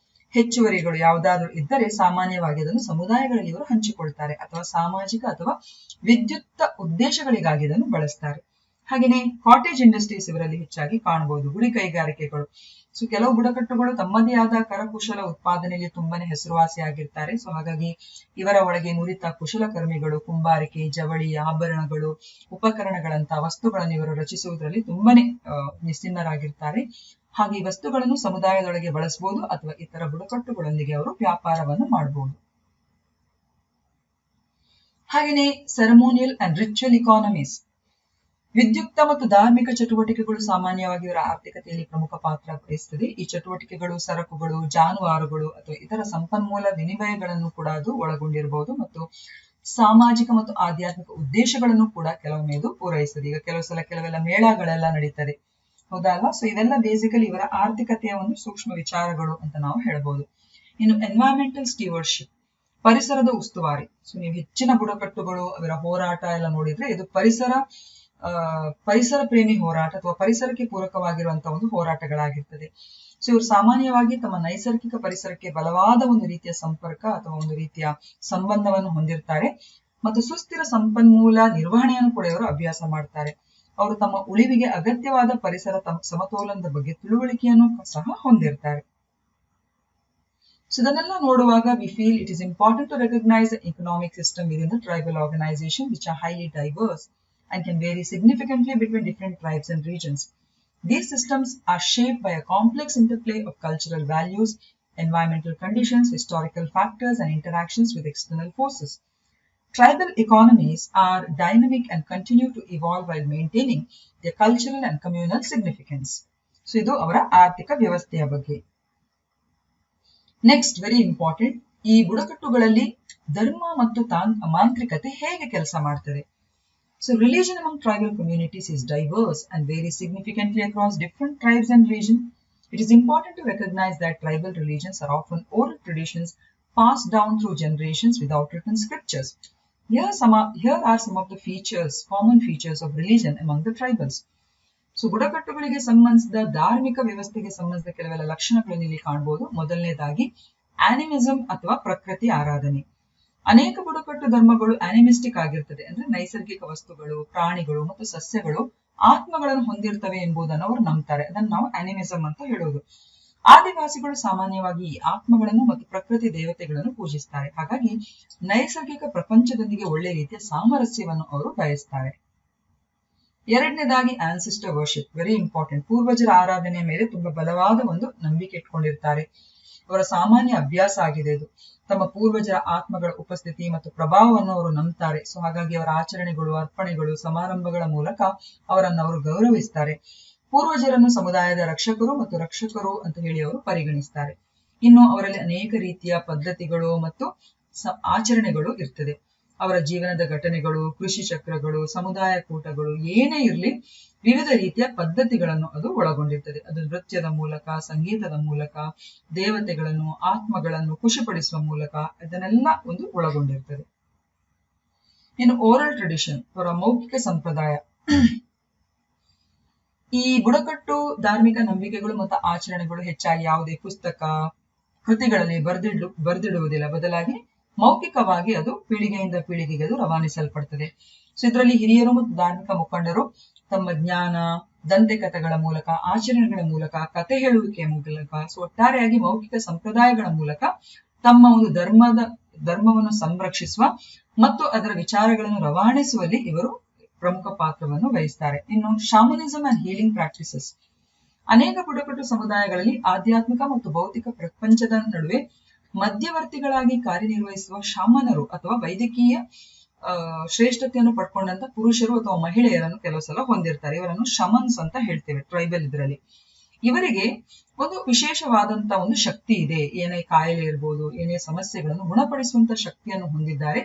ಹೆಚ್ಚುವರಿಗಳು ಯಾವುದಾದ್ರೂ ಇದ್ದರೆ ಸಾಮಾನ್ಯವಾಗಿ ಅದನ್ನು ಸಮುದಾಯಗಳಲ್ಲಿ ಇವರು ಹಂಚಿಕೊಳ್ತಾರೆ ಅಥವಾ ಸಾಮಾಜಿಕ ಅಥವಾ ವಿದ್ಯುಕ್ತ ಉದ್ದೇಶಗಳಿಗಾಗಿ ಇದನ್ನು ಬಳಸ್ತಾರೆ. ಹಾಗೆಯೇ ಕಾಟೇಜ್ ಇಂಡಸ್ಟ್ರೀಸ್ ಇವರಲ್ಲಿ ಹೆಚ್ಚಾಗಿ ಕಾಣಬಹುದು, ಗುಡಿ ಕೈಗಾರಿಕೆಗಳು. ಸೊ ಕೆಲವು ಬುಡಕಟ್ಟುಗಳು ತಮ್ಮದೇ ಆದ ಕರಕುಶಲ ಉತ್ಪಾದನೆಯಲ್ಲಿ ತುಂಬಾನೇ ಹೆಸರುವಾಸಿಯಾಗಿರ್ತಾರೆ. ಸೊ ಹಾಗಾಗಿ ಇವರ ಒಳಗೆ ನುರಿತ ಕುಶಲಕರ್ಮಿಗಳು ಕುಂಬಾರಿಕೆ, ಜವಳಿ, ಆಭರಣಗಳು, ಉಪಕರಣಗಳಂತಹ ವಸ್ತುಗಳನ್ನು ಇವರು ರಚಿಸುವುದರಲ್ಲಿ ತುಂಬಾನೇ ನಿಸ್ಸಿನ್ನರಾಗಿರ್ತಾರೆ. ಹಾಗೆ ಈ ವಸ್ತುಗಳನ್ನು ಸಮುದಾಯದೊಳಗೆ ಬಳಸಬಹುದು ಅಥವಾ ಇತರ ಬುಡಕಟ್ಟುಗಳೊಂದಿಗೆ ಅವರು ವ್ಯಾಪಾರವನ್ನು ಮಾಡಬಹುದು. ಹಾಗೆಯೇ ಸೆರೆಮೋನಿಯಲ್ ಅಂಡ್ ರಿಚುವಲ್ ಇಕಾನಮೀಸ್, ವಿದ್ಯುಕ್ತ ಮತ್ತು ಧಾರ್ಮಿಕ ಚಟುವಟಿಕೆಗಳು ಸಾಮಾನ್ಯವಾಗಿ ಇವರ ಆರ್ಥಿಕತೆಯಲ್ಲಿ ಪ್ರಮುಖ ಪಾತ್ರ ವಹಿಸುತ್ತದೆ. ಈ ಚಟುವಟಿಕೆಗಳು ಸರಕುಗಳು, ಜಾನುವಾರುಗಳು ಅಥವಾ ಇತರ ಸಂಪನ್ಮೂಲ ವಿನಿಮಯಗಳನ್ನು ಕೂಡ ಅದು ಒಳಗೊಂಡಿರಬಹುದು ಮತ್ತು ಸಾಮಾಜಿಕ ಮತ್ತು ಆಧ್ಯಾತ್ಮಿಕ ಉದ್ದೇಶಗಳನ್ನು ಕೂಡ ಕೆಲವೊಮ್ಮೆ ಇದು ಪೂರೈಸುತ್ತದೆ. ಈಗ ಕೆಲವೆಲ್ಲ ಮೇಳಗಳೆಲ್ಲ ನಡೀತದೆ, ಹೌದಾ ಅಲ್ವಾ? ಸೊ ಇವೆಲ್ಲ ಬೇಸಿಕಲಿ ಇವರ ಆರ್ಥಿಕತೆಯ ಒಂದು ಸೂಕ್ಷ್ಮ ವಿಚಾರಗಳು ಅಂತ ನಾವು ಹೇಳ್ಬೋದು. ಇನ್ನು ಎನ್ವೈರನ್ಮೆಂಟಲ್ ಸ್ಟೀವರ್ಡ್ಶಿಪ್, ಪರಿಸರದ ಉಸ್ತುವಾರಿ. ಸೊ ನೀವು ಹೆಚ್ಚಿನ ಬುಡಕಟ್ಟುಗಳು ಅವರ ಹೋರಾಟ ಎಲ್ಲ ನೋಡಿದ್ರೆ ಇದು ಪರಿಸರ ಪ್ರೇಮಿ ಹೋರಾಟ ಅಥವಾ ಪರಿಸರಕ್ಕೆ ಪೂರಕವಾಗಿರುವಂತಹ ಒಂದು ಹೋರಾಟಗಳಾಗಿರ್ತದೆ. ಸೊ ಇವರು ಸಾಮಾನ್ಯವಾಗಿ ತಮ್ಮ ನೈಸರ್ಗಿಕ ಪರಿಸರಕ್ಕೆ ಬಲವಾದ ಒಂದು ರೀತಿಯ ಸಂಪರ್ಕ ಅಥವಾ ಒಂದು ರೀತಿಯ ಸಂಬಂಧವನ್ನು ಹೊಂದಿರ್ತಾರೆ ಮತ್ತು ಸುಸ್ಥಿರ ಸಂಪನ್ಮೂಲ ನಿರ್ವಹಣೆಯನ್ನು ಕೂಡ ಇವರು ಅಭ್ಯಾಸ ಮಾಡ್ತಾರೆ. ಅವರು ತಮ್ಮ ಉಳಿವಿಗೆ ಅಗತ್ಯವಾದ ಪರಿಸರ ಸಮತೋಲನದ ಬಗ್ಗೆ ತಿಳುವಳಿಕೆಯನ್ನು ಸಹ ಹೊಂದಿರ್ತಾರೆ. ಸೊ ಇದನ್ನೆಲ್ಲ ನೋಡುವಾಗ we feel it is important to recognize the economic system within the tribal organization, which are highly diverse and can vary significantly between different tribes and regions. These systems are shaped by a complex interplay of cultural values, environmental conditions, historical factors, and interactions with external forces. Tribal economies are dynamic and continue to evolve while maintaining their cultural and communal significance. So idu avara ಆರ್ಥಿಕ ವ್ಯವಸ್ಥೆಯ ಬಗ್ಗೆ. Next very important, ಈ ಬುಡಕಟ್ಟುಗಳಲ್ಲಿ ಧರ್ಮ ಮತ್ತು ಮಾಂತ್ರಿಕತೆ ಹೇಗೆ ಕೆಲಸ ಮಾಡ್ತದೆ. So religion among tribal communities is diverse and varies significantly across different tribes and regions. It is important to recognize that tribal religions are often oral traditions passed down through generations without written scriptures. Here are some of the common features of religion among the tribals. So ಬುಡಕಟ್ಟುಗಳಿಗೆ ಸಂಬಂಧಿಸಿದ ಧಾರ್ಮಿಕ ವ್ಯವಸ್ಥೆಗೆ ಸಂಬಂಧಿಸಿದ ಕೆಲವೆಲ್ಲ ಲಕ್ಷಣಗಳನ್ನು ಇಲ್ಲಿ ಕಾಣಬಹುದು. ಮೊದಲನೇದಾಗಿ ಆನಿಮಿಸಂ ಅಥವಾ ಪ್ರಕೃತಿ ಆರಾಧನೆ. ಅನೇಕ ಬುಡಕಟ್ಟು ಧರ್ಮಗಳು ಆನಿಮಿಸ್ಟಿಕ್ ಆಗಿರ್ತದೆ, ಅಂದ್ರೆ ನೈಸರ್ಗಿಕ ವಸ್ತುಗಳು, ಪ್ರಾಣಿಗಳು ಮತ್ತು ಸಸ್ಯಗಳು ಆತ್ಮಗಳನ್ನು ಹೊಂದಿರ್ತವೆ ಎಂಬುದನ್ನು ಅವರು ನಂಬ್ತಾರೆ. ಅದನ್ನು ನಾವು ಆನಿಮಿಸಂ ಅಂತ ಹೇಳುವುದು. ಆದಿವಾಸಿಗಳು ಸಾಮಾನ್ಯವಾಗಿ ಈ ಆತ್ಮಗಳನ್ನು ಮತ್ತು ಪ್ರಕೃತಿ ದೇವತೆಗಳನ್ನು ಪೂಜಿಸ್ತಾರೆ. ಹಾಗಾಗಿ ನೈಸರ್ಗಿಕ ಪ್ರಪಂಚದೊಂದಿಗೆ ಒಳ್ಳೆ ರೀತಿಯ ಸಾಮರಸ್ಯವನ್ನು ಅವರು ಬಯಸ್ತಾರೆ. ಎರಡನೇದಾಗಿ ಆನ್ಸಿಸ್ಟರ್ ವರ್ಷಿಪ್, ವೆರಿ ಇಂಪಾರ್ಟೆಂಟ್. ಪೂರ್ವಜರ ಆರಾಧನೆಯ ಮೇಲೆ ತುಂಬಾ ಬಲವಾದ ಒಂದು ನಂಬಿಕೆ ಇಟ್ಕೊಂಡಿರ್ತಾರೆ. ಅವರ ಸಾಮಾನ್ಯ ಅಭ್ಯಾಸ ಆಗಿದೆ ಇದು. ತಮ್ಮ ಪೂರ್ವಜರ ಆತ್ಮಗಳ ಉಪಸ್ಥಿತಿ ಮತ್ತು ಪ್ರಭಾವವನ್ನು ಅವರು ನಂಬ್ತಾರೆ. ಸೊ ಹಾಗಾಗಿ ಅವರ ಆಚರಣೆಗಳು, ಅರ್ಪಣೆಗಳು, ಸಮಾರಂಭಗಳ ಮೂಲಕ ಅವರನ್ನು ಅವರು ಗೌರವಿಸ್ತಾರೆ. ಪೂರ್ವಜರನ್ನು ಸಮುದಾಯದ ರಕ್ಷಕರು ಅಂತ ಹೇಳಿ ಅವರು ಪರಿಗಣಿಸ್ತಾರೆ. ಇನ್ನು ಅವರಲ್ಲಿ ಅನೇಕ ರೀತಿಯ ಪದ್ಧತಿಗಳು ಮತ್ತು ಆಚರಣೆಗಳು ಇರ್ತದೆ. ಅವರ ಜೀವನದ ಘಟನೆಗಳು, ಕೃಷಿ ಚಕ್ರಗಳು, ಸಮುದಾಯ ಕೂಟಗಳು ಏನೇ ಇರಲಿ ವಿವಿಧ ರೀತಿಯ ಪದ್ಧತಿಗಳನ್ನು ಅದು ಒಳಗೊಂಡಿರ್ತದೆ. ಅದು ನೃತ್ಯದ ಮೂಲಕ, ಸಂಗೀತದ ಮೂಲಕ, ದೇವತೆಗಳನ್ನು, ಆತ್ಮಗಳನ್ನು ಖುಷಿಪಡಿಸುವ ಮೂಲಕ ಇದನ್ನೆಲ್ಲ ಒಂದು ಒಳಗೊಂಡಿರ್ತದೆ. ಇನ್ನು ಓರಲ್ ಟ್ರೆಡಿಷನ್, ಅವರ ಮೌಖಿಕ ಸಂಪ್ರದಾಯ. ಈ ಬುಡಕಟ್ಟು ಧಾರ್ಮಿಕ ನಂಬಿಕೆಗಳು ಮತ್ತು ಆಚರಣೆಗಳು ಹೆಚ್ಚಾಗಿ ಯಾವುದೇ ಪುಸ್ತಕ, ಕೃತಿಗಳಲ್ಲಿ ಬರೆದಿಡುವುದಿಲ್ಲ, ಬದಲಾಗಿ ಮೌಖಿಕವಾಗಿ ಅದು ಪೀಳಿಗೆಯಿಂದ ಪೀಳಿಗೆಗೆ ಅದು ರವಾನಿಸಲ್ಪಡ್ತದೆ. ಸೊ ಇದರಲ್ಲಿ ಹಿರಿಯರು ಮತ್ತು ಧಾರ್ಮಿಕ ಮುಖಂಡರು ತಮ್ಮ ಜ್ಞಾನ, ದಂತೆಕಥೆಗಳ ಮೂಲಕ, ಆಚರಣೆಗಳ ಮೂಲಕ, ಕತೆ ಹೇಳುವಿಕೆಯ ಮೂಲಕ, ಸೊ ಒಟ್ಟಾರೆಯಾಗಿ ಮೌಖಿಕ ಸಂಪ್ರದಾಯಗಳ ಮೂಲಕ ತಮ್ಮ ಒಂದು ಧರ್ಮವನ್ನು ಸಂರಕ್ಷಿಸುವ ಮತ್ತು ಅದರ ವಿಚಾರಗಳನ್ನು ರವಾನಿಸುವಲ್ಲಿ ಇವರು ಪ್ರಮುಖ ಪಾತ್ರವನ್ನು ವಹಿಸ್ತಾರೆ. ಇನ್ನು ಶಾಮನಿಸಂ ಅಂಡ್ ಹೀಲಿಂಗ್ ಪ್ರಾಕ್ಟಿಸಸ್. ಅನೇಕ ಬುಡಕಟ್ಟು ಸಮುದಾಯಗಳಲ್ಲಿ ಆಧ್ಯಾತ್ಮಿಕ ಮತ್ತು ಭೌತಿಕ ಪ್ರಪಂಚದ ನಡುವೆ ಮಧ್ಯವರ್ತಿಗಳಾಗಿ ಕಾರ್ಯನಿರ್ವಹಿಸುವ ಶಾಮನರು ಅಥವಾ ವೈದ್ಯಕೀಯ ಶ್ರೇಷ್ಠತೆಯನ್ನು ಪಡ್ಕೊಂಡಂತ ಪುರುಷರು ಅಥವಾ ಮಹಿಳೆಯರನ್ನು ಕೆಲವು ಸಲ ಹೊಂದಿರ್ತಾರೆ. ಇವರನ್ನು ಶಮನ್ಸ್ ಅಂತ ಹೇಳ್ತೇವೆ ಟ್ರೈಬಲ್ ಇದರಲ್ಲಿ. ಇವರಿಗೆ ಒಂದು ವಿಶೇಷವಾದಂತ ಒಂದು ಶಕ್ತಿ ಇದೆ. ಏನೇ ಕಾಯಿಲೆ ಇರ್ಬೋದು, ಏನೇ ಸಮಸ್ಯೆಗಳನ್ನು ಗುಣಪಡಿಸುವಂತ ಶಕ್ತಿಯನ್ನು ಹೊಂದಿದ್ದಾರೆ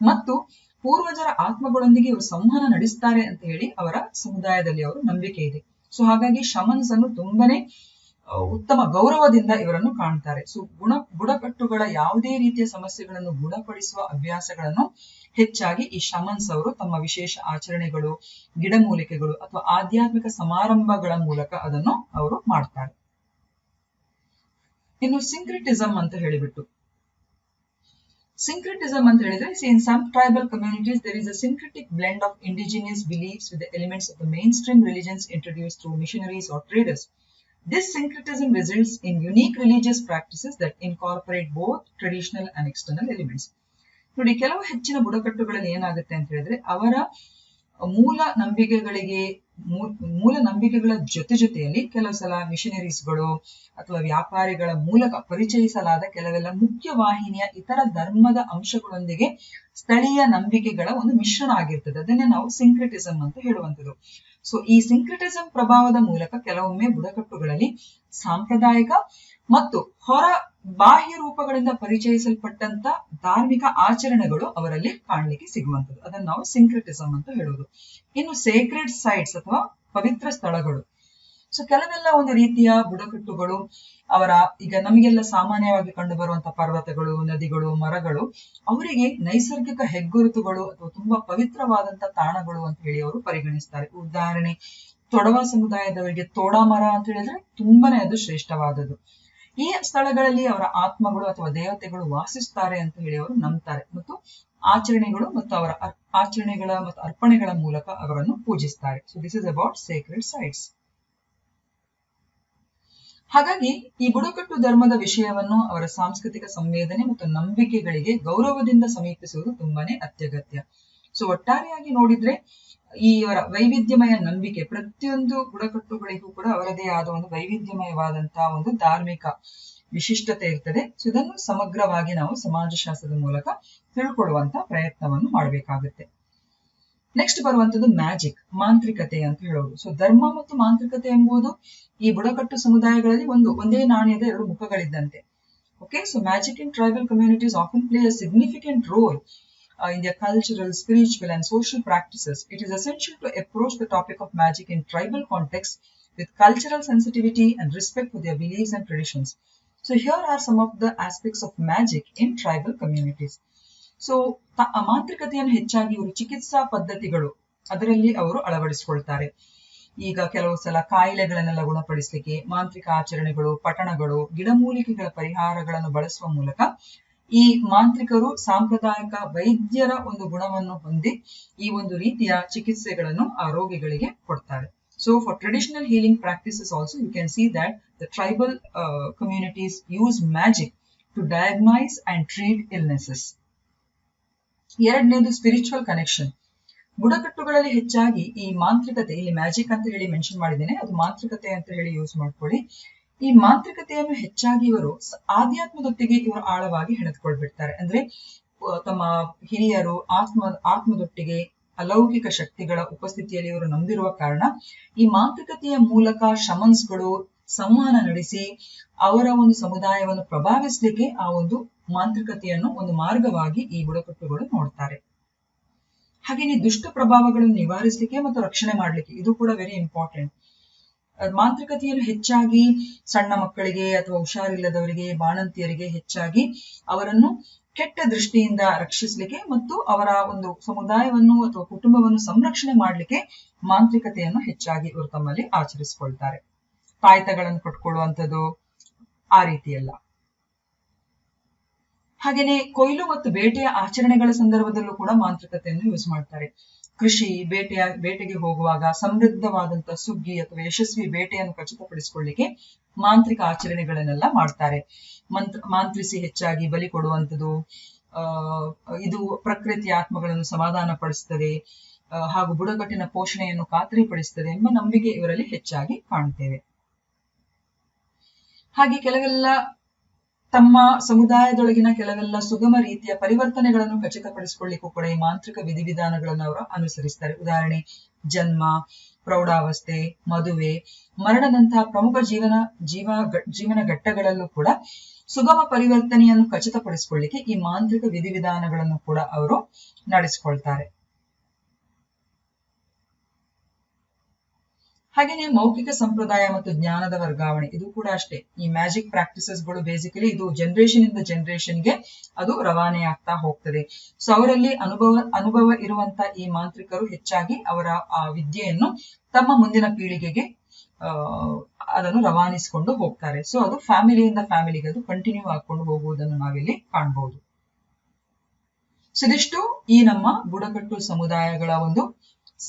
ಮತ್ತು ಪೂರ್ವಜರ ಆತ್ಮಗಳೊಂದಿಗೆ ಇವರು ಸಂವಹನ ನಡೆಸ್ತಾರೆ ಅಂತ ಹೇಳಿ ಅವರ ಸಮುದಾಯದಲ್ಲಿ ಅವರ ನಂಬಿಕೆ ಇದೆ. ಸೊ ಹಾಗಾಗಿ ಶಮನ್ಸ್ ಅನ್ನು ತುಂಬಾನೇ ಉತ್ತಮ ಗೌರವದಿಂದ ಇವರನ್ನು ಕಾಣ್ತಾರೆ. ಸೊ ಬುಡಕಟ್ಟುಗಳ ಯಾವುದೇ ರೀತಿಯ ಸಮಸ್ಯೆಗಳನ್ನು ಗುಣಪಡಿಸುವ ಅಭ್ಯಾಸಗಳನ್ನು ಹೆಚ್ಚಾಗಿ ಈ ಶಮನ್ಸ್ ಅವರು ತಮ್ಮ ವಿಶೇಷ ಆಚರಣೆಗಳು, ಗಿಡಮೂಲಿಕೆಗಳು ಅಥವಾ ಆಧ್ಯಾತ್ಮಿಕ ಸಮಾರಂಭಗಳ ಮೂಲಕ ಅದನ್ನು ಅವರು ಮಾಡ್ತಾರೆ. ಇನ್ನು ಸಿಂಕ್ರಿಟಿಸಮ್ ಅಂತ ಹೇಳಿಬಿಟ್ಟು, syncretism ಅಂತ ಹೇಳಿದ್ರೆ, in some tribal communities there is a syncretic blend of indigenous beliefs with the elements of the mainstream religions introduced through missionaries or traders. This syncretism results in unique religious practices that incorporate both traditional and external elements. ನೋಡಿ, ಕೆಲವು ಹೆಚ್ಚಿನ ಬುಡಕಟ್ಟುಗಳಲ್ಲಿ ಏನಾಗುತ್ತೆ ಅಂತ ಹೇಳಿದ್ರೆ, ಅವರ ಮೂಲ ನಂಬಿಕೆಗಳ ಜೊತೆಯಲ್ಲಿ ಕೆಲವು ಸಲ ಮಿಷನರೀಸ್ಗಳು ಅಥವಾ ವ್ಯಾಪಾರಿಗಳ ಮೂಲಕ ಪರಿಚಯಿಸಲಾದ ಕೆಲವೆಲ್ಲ ಮುಖ್ಯ ವಾಹಿನಿಯ ಇತರ ಧರ್ಮದ ಅಂಶಗಳೊಂದಿಗೆ ಸ್ಥಳೀಯ ನಂಬಿಕೆಗಳ ಒಂದು ಮಿಶ್ರಣ ಆಗಿರ್ತದೆ. ಅದನ್ನೇ ನಾವು ಸಿಂಕ್ರೆಟಿಸಮ್ ಅಂತ ಹೇಳುವಂಥದ್ದು. ಸೊ ಈ ಸಿಂಕ್ರೆಟಿಸಮ್ ಪ್ರಭಾವದ ಮೂಲಕ ಕೆಲವೊಮ್ಮೆ ಬುಡಕಟ್ಟುಗಳಲ್ಲಿ ಸಾಂಪ್ರದಾಯಿಕ ಮತ್ತು ಬಾಹ್ಯ ರೂಪಗಳಿಂದ ಪರಿಚಯಿಸಲ್ಪಟ್ಟಂತ ಧಾರ್ಮಿಕ ಆಚರಣೆಗಳು ಅವರಲ್ಲಿ ಕಾಣಲಿಕ್ಕೆ ಸಿಗುವಂಥದ್ದು. ಅದನ್ನು ನಾವು ಸಿಂಕ್ರೆಟಿಸಮ್ ಅಂತ ಹೇಳುವುದು. ಇನ್ನು ಸೇಕ್ರೆಡ್ ಸೈಟ್ಸ್ ಅಥವಾ ಪವಿತ್ರ ಸ್ಥಳಗಳು. ಸೊ ಕೆಲವೆಲ್ಲ ಒಂದು ರೀತಿಯ ಬುಡಕಟ್ಟುಗಳು ಈಗ ನಮಗೆಲ್ಲ ಸಾಮಾನ್ಯವಾಗಿ ಕಂಡು ಬರುವಂತಹ ಪರ್ವತಗಳು, ನದಿಗಳು, ಮರಗಳು ಅವರಿಗೆ ನೈಸರ್ಗಿಕ ಹೆಗ್ಗುರುತುಗಳು ಅಥವಾ ತುಂಬಾ ಪವಿತ್ರವಾದಂತಹ ತಾಣಗಳು ಅಂತ ಹೇಳಿ ಅವರು ಪರಿಗಣಿಸ್ತಾರೆ. ಉದಾಹರಣೆ, ತೊಡವ ಸಮುದಾಯದವರಿಗೆ ತೋಡ ಮರ ಅಂತ ಹೇಳಿದ್ರೆ ತುಂಬಾನೇ ಅದು ಶ್ರೇಷ್ಠವಾದದ್ದು. ಈ ಸ್ಥಳಗಳಲ್ಲಿ ಅವರ ಆತ್ಮಗಳು ಅಥವಾ ದೇವತೆಗಳು ವಾಸಿಸ್ತಾರೆ ಅಂತ ಹೇಳಿ ಅವರು ನಂಬ್ತಾರೆ ಮತ್ತು ಆಚರಣೆಗಳು ಮತ್ತು ಅವರ ಆಚರಣೆಗಳ ಮತ್ತು ಅರ್ಪಣೆಗಳ ಮೂಲಕ ಅವರನ್ನು ಪೂಜಿಸ್ತಾರೆ. So this is about sacred sites. ಹಾಗಾಗಿ ಈ ಬುಡಕಟ್ಟು ಧರ್ಮದ ವಿಷಯವನ್ನು ಅವರ ಸಾಂಸ್ಕೃತಿಕ ಸಂವೇದನೆ ಮತ್ತು ನಂಬಿಕೆಗಳಿಗೆ ಗೌರವದಿಂದ ಸಮೀಪಿಸುವುದು ತುಂಬಾನೇ ಅತ್ಯಗತ್ಯ. ಸೊ ಒಟ್ಟಾರೆಯಾಗಿ ನೋಡಿದ್ರೆ ಈ ಅವರ ವೈವಿಧ್ಯಮಯ ನಂಬಿಕೆ, ಪ್ರತಿಯೊಂದು ಬುಡಕಟ್ಟುಗಳಿಗೂ ಕೂಡ ಅವರದೇ ಆದ ಒಂದು ವೈವಿಧ್ಯಮಯವಾದಂತಹ ಒಂದು ಧಾರ್ಮಿಕ ವಿಶಿಷ್ಟತೆ ಇರ್ತದೆ. ಸೊ ಇದನ್ನು ಸಮಗ್ರವಾಗಿ ನಾವು ಸಮಾಜಶಾಸ್ತ್ರದ ಮೂಲಕ ತಿಳ್ಕೊಳ್ಳುವಂತ ಪ್ರಯತ್ನವನ್ನು ಮಾಡಬೇಕಾಗುತ್ತೆ. ನೆಕ್ಸ್ಟ್ ಬರುವಂತದ್ದು ಮ್ಯಾಜಿಕ್, ಮಾಂತ್ರಿಕತೆ ಅಂತ ಹೇಳೋದು. ಸೊ ಧರ್ಮ ಮತ್ತು ಮಾಂತ್ರಿಕತೆ ಎಂಬುದು ಈ ಬುಡಕಟ್ಟು ಸಮುದಾಯಗಳಲ್ಲಿ ಒಂದೇ ನಾಣ್ಯದ ಎರಡು ಮುಖಗಳಿದ್ದಂತೆ. Okay, so magic in tribal communities often play a significant role in their cultural, spiritual and social practices. It is essential to approach the topic of magic in tribal context with cultural sensitivity and respect for their beliefs and traditions. So here are some of the aspects of magic in tribal communities. So ಮಾಂತ್ರಿಕತೆಯನ್ನು ಹೆಚ್ಚಾಗಿ ಇವರು ಚಿಕಿತ್ಸಾ ಪದ್ಧತಿಗಳು ಅದರಲ್ಲಿ ಅವರು ಅಳವಡಿಸಿಕೊಳ್ತಾರೆ. ಈಗ ಕೆಲವು ಸಲ ಕಾಯಿಲೆಗಳನ್ನೆಲ್ಲ ಗುಣಪಡಿಸಲಿಕ್ಕೆ ಮಾಂತ್ರಿಕ ಆಚರಣೆಗಳು, ಪಠಣಗಳು, ಗಿಡಮೂಲಿಕೆಗಳ ಪರಿಹಾರಗಳನ್ನು ಬಳಸುವ ಮೂಲಕ ಈ ಮಾಂತ್ರಿಕರು ಸಾಂಪ್ರದಾಯಿಕ ವೈದ್ಯರ ಒಂದು ಗುಣವನ್ನು ಹೊಂದಿ ಈ ಒಂದು ರೀತಿಯ ಚಿಕಿತ್ಸೆಗಳನ್ನು ಆ ರೋಗಿಗಳಿಗೆ ಕೊಡ್ತಾರೆ. So for traditional healing practices also you can see that the tribal communities use magic to diagnose and treat illnesses. ಎರಡನೇದು ಸ್ಪಿರಿಚುವಲ್ ಕನೆಕ್ಷನ್. ಬುಡಕಟ್ಟುಗಳಲ್ಲಿ ಹೆಚ್ಚಾಗಿ ಈ ಮಾಂತ್ರಿಕತೆ, ಇಲ್ಲಿ ಮ್ಯಾಜಿಕ್ ಅಂತ ಹೇಳಿ ಮೆನ್ಷನ್ ಮಾಡಿದ್ದೇನೆ, ಅದು ಮಾಂತ್ರಿಕತೆ ಅಂತ ಹೇಳಿ ಯೂಸ್ ಮಾಡ್ಕೊಳ್ಳಿ. ಈ ಮಾಂತ್ರಿಕತೆಯನ್ನು ಹೆಚ್ಚಾಗಿ ಇವರು ಆಧ್ಯಾತ್ಮದೊಟ್ಟಿಗೆ ಇವರು ಆಳವಾಗಿ ಹೆಣೆದುಕೊಳ್ಬಿಡ್ತಾರೆ. ಅಂದ್ರೆ ತಮ್ಮ ಹಿರಿಯರು ಆತ್ಮದೊಟ್ಟಿಗೆ ಅಲೌಕಿಕ ಶಕ್ತಿಗಳ ಉಪಸ್ಥಿತಿಯಲ್ಲಿ ಇವರು ನಂಬಿರುವ ಕಾರಣ ಈ ಮಾಂತ್ರಿಕತೆಯ ಮೂಲಕ ಶಮನ್ಸ್ಗಳು ಸಂವಹನ ನಡೆಸಿ ಅವರ ಒಂದು ಸಮುದಾಯವನ್ನು ಪ್ರಭಾವಿಸಲಿಕ್ಕೆ ಆ ಒಂದು ಮಾಂತ್ರಿಕತೆಯನ್ನು ಒಂದು ಮಾರ್ಗವಾಗಿ ಈ ಬುಡಕಟ್ಟುಗಳು ನೋಡ್ತಾರೆ. ಹಾಗೆಯೇ ದುಷ್ಟ ಪ್ರಭಾವಗಳನ್ನು ನಿವಾರಿಸಲಿಕ್ಕೆ ಮತ್ತು ರಕ್ಷಣೆ ಮಾಡಲಿಕ್ಕೆ ಇದು ಕೂಡ ವೆರಿ ಇಂಪಾರ್ಟೆಂಟ್. ಮಾಂತ್ರಿಕತೆಯನ್ನು ಹೆಚ್ಚಾಗಿ ಸಣ್ಣ ಮಕ್ಕಳಿಗೆ ಅಥವಾ ಹುಷಾರಿಲ್ಲದವರಿಗೆ, ಬಾಣಂತಿಯರಿಗೆ ಹೆಚ್ಚಾಗಿ ಅವರನ್ನು ಕೆಟ್ಟ ದೃಷ್ಟಿಯಿಂದ ರಕ್ಷಿಸಲಿಕ್ಕೆ ಮತ್ತು ಅವರ ಒಂದು ಸಮುದಾಯವನ್ನು ಅಥವಾ ಕುಟುಂಬವನ್ನು ಸಂರಕ್ಷಣೆ ಮಾಡಲಿಕ್ಕೆ ಮಾಂತ್ರಿಕತೆಯನ್ನು ಹೆಚ್ಚಾಗಿ ಇವರು ತಮ್ಮಲ್ಲಿ ಆಚರಿಸಿಕೊಳ್ತಾರೆ. ತಾಯ್ತಗಳನ್ನು ಕಟ್ಕೊಳ್ಳುವಂಥದ್ದು ಆ ರೀತಿಯಲ್ಲ. ಹಾಗೇನೆ ಕೊಯ್ಲು ಮತ್ತು ಬೇಟೆಯ ಆಚರಣೆಗಳ ಸಂದರ್ಭದಲ್ಲೂ ಕೂಡ ಮಾಂತ್ರಿಕತೆಯನ್ನು ಯೂಸ್ ಮಾಡ್ತಾರೆ. ಕೃಷಿ, ಬೇಟೆಗೆ ಹೋಗುವಾಗ ಸಮೃದ್ಧವಾದಂತಹ ಸುಗ್ಗಿ ಅಥವಾ ಯಶಸ್ವಿ ಬೇಟೆಯನ್ನು ಖಚಿತಪಡಿಸಿಕೊಳ್ಳಿಕ್ಕೆ ಮಾಂತ್ರಿಕ ಆಚರಣೆಗಳನ್ನೆಲ್ಲ ಮಾಡ್ತಾರೆ. ಮಾಂತ್ರಿಸಿ ಹೆಚ್ಚಾಗಿ ಬಲಿ ಕೊಡುವಂಥದ್ದು, ಇದು ಪ್ರಕೃತಿಯ ಆತ್ಮಗಳನ್ನು ಸಮಾಧಾನ ಪಡಿಸ್ತದೆ ಹಾಗೂ ಬುಡಕಟ್ಟಿನ ಪೋಷಣೆಯನ್ನು ಖಾತ್ರಿಪಡಿಸ್ತದೆ ಎಂಬ ನಂಬಿಕೆ ಇವರಲ್ಲಿ ಹೆಚ್ಚಾಗಿ ಕಾಣ್ತೇವೆ. ಹಾಗೆ ಕೆಲವೆಲ್ಲ ತಮ್ಮ ಸಮುದಾಯದೊಳಗಿನ ಕೆಲವೆಲ್ಲ ಸುಗಮ ರೀತಿಯ ಪರಿವರ್ತನೆಗಳನ್ನು ಖಚಿತಪಡಿಸಿಕೊಳ್ಳಿಕ್ಕೂ ಕೂಡ ಈ ಮಾಂತ್ರಿಕ ವಿಧಿವಿಧಾನಗಳನ್ನು ಅವರು ಅನುಸರಿಸ್ತಾರೆ. ಉದಾಹರಣೆ, ಜನ್ಮ, ಪ್ರೌಢಾವಸ್ಥೆ, ಮದುವೆ, ಮರಣದಂತಹ ಪ್ರಮುಖ ಜೀವನ ಘಟ್ಟಗಳಲ್ಲೂ ಕೂಡ ಸುಗಮ ಪರಿವರ್ತನೆಯನ್ನು ಖಚಿತಪಡಿಸಿಕೊಳ್ಳಿಕ್ಕೆ ಈ ಮಾಂತ್ರಿಕ ವಿಧಿವಿಧಾನಗಳನ್ನು ಕೂಡ ಅವರು ನಡೆಸಿಕೊಳ್ತಾರೆ. ಹಾಗೆಯೇ ಮೌಖಿಕ ಸಂಪ್ರದಾಯ ಮತ್ತು ಜ್ಞಾನದ ವರ್ಗಾವಣೆ, ಇದು ಕೂಡ ಅಷ್ಟೇ. ಈ ಮ್ಯಾಜಿಕ್ ಪ್ರಾಕ್ಟೀಸಸ್ ಗಳು ಬೇಸಿಕಲಿ ಇದು ಜನರೇಷನ್ ಇಂದ ಜನರೇಷನ್ಗೆ ಅದು ರವಾನೆ ಆಗ್ತಾ ಹೋಗ್ತದೆ. ಸೊ ಅವರಲ್ಲಿ ಅನುಭವ ಇರುವಂತ ಈ ಮಾಂತ್ರಿಕರು ಹೆಚ್ಚಾಗಿ ಅವರ ಆ ವಿದ್ಯೆಯನ್ನು ತಮ್ಮ ಮುಂದಿನ ಪೀಳಿಗೆಗೆ ಅದನ್ನು ರವಾನಿಸಿಕೊಂಡು ಹೋಗ್ತಾರೆ. ಸೊ ಅದು ಫ್ಯಾಮಿಲಿಯಿಂದ ಫ್ಯಾಮಿಲಿಗೆ ಅದು ಕಂಟಿನ್ಯೂ ಆಗ್ಕೊಂಡು ಹೋಗುವುದನ್ನು ನಾವಿಲ್ಲಿ ಕಾಣಬಹುದು. ಸೊ ಇದಿಷ್ಟು ಈ ನಮ್ಮ ಬುಡಕಟ್ಟು ಸಮುದಾಯಗಳ ಒಂದು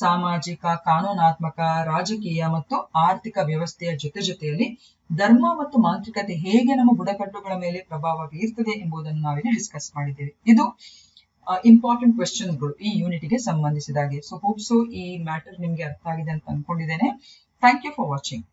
ಸಾಮಾಜಿಕ, ಕಾನೂನಾತ್ಮಕ, ರಾಜಕೀಯ ಮತ್ತು ಆರ್ಥಿಕ ವ್ಯವಸ್ಥೆಯ ಜೊತೆಯಲ್ಲಿ ಧರ್ಮ ಮತ್ತು ಮಾಂತ್ರಿಕತೆ ಹೇಗೆ ನಮ್ಮ ಬುಡಕಟ್ಟುಗಳ ಮೇಲೆ ಪ್ರಭಾವ ಬೀರ್ತದೆ ಎಂಬುದನ್ನು ನಾವಿಲ್ಲಿ ಡಿಸ್ಕಸ್ ಮಾಡಿದ್ದೇವೆ. ಇದು ಇಂಪಾರ್ಟೆಂಟ್ ಕ್ವೆಶ್ಚನ್ಗಳು ಈ ಯೂನಿಟ್ಗೆ ಸಂಬಂಧಿಸಿದಾಗೆ. ಸೊ ಹೋಪ್ ಸೊ ಈ ಮ್ಯಾಟರ್ ನಿಮ್ಗೆ ಅರ್ಥ ಆಗಿದೆ ಅಂತ ಅನ್ಕೊಂಡಿದ್ದೇನೆ. Thank you for watching.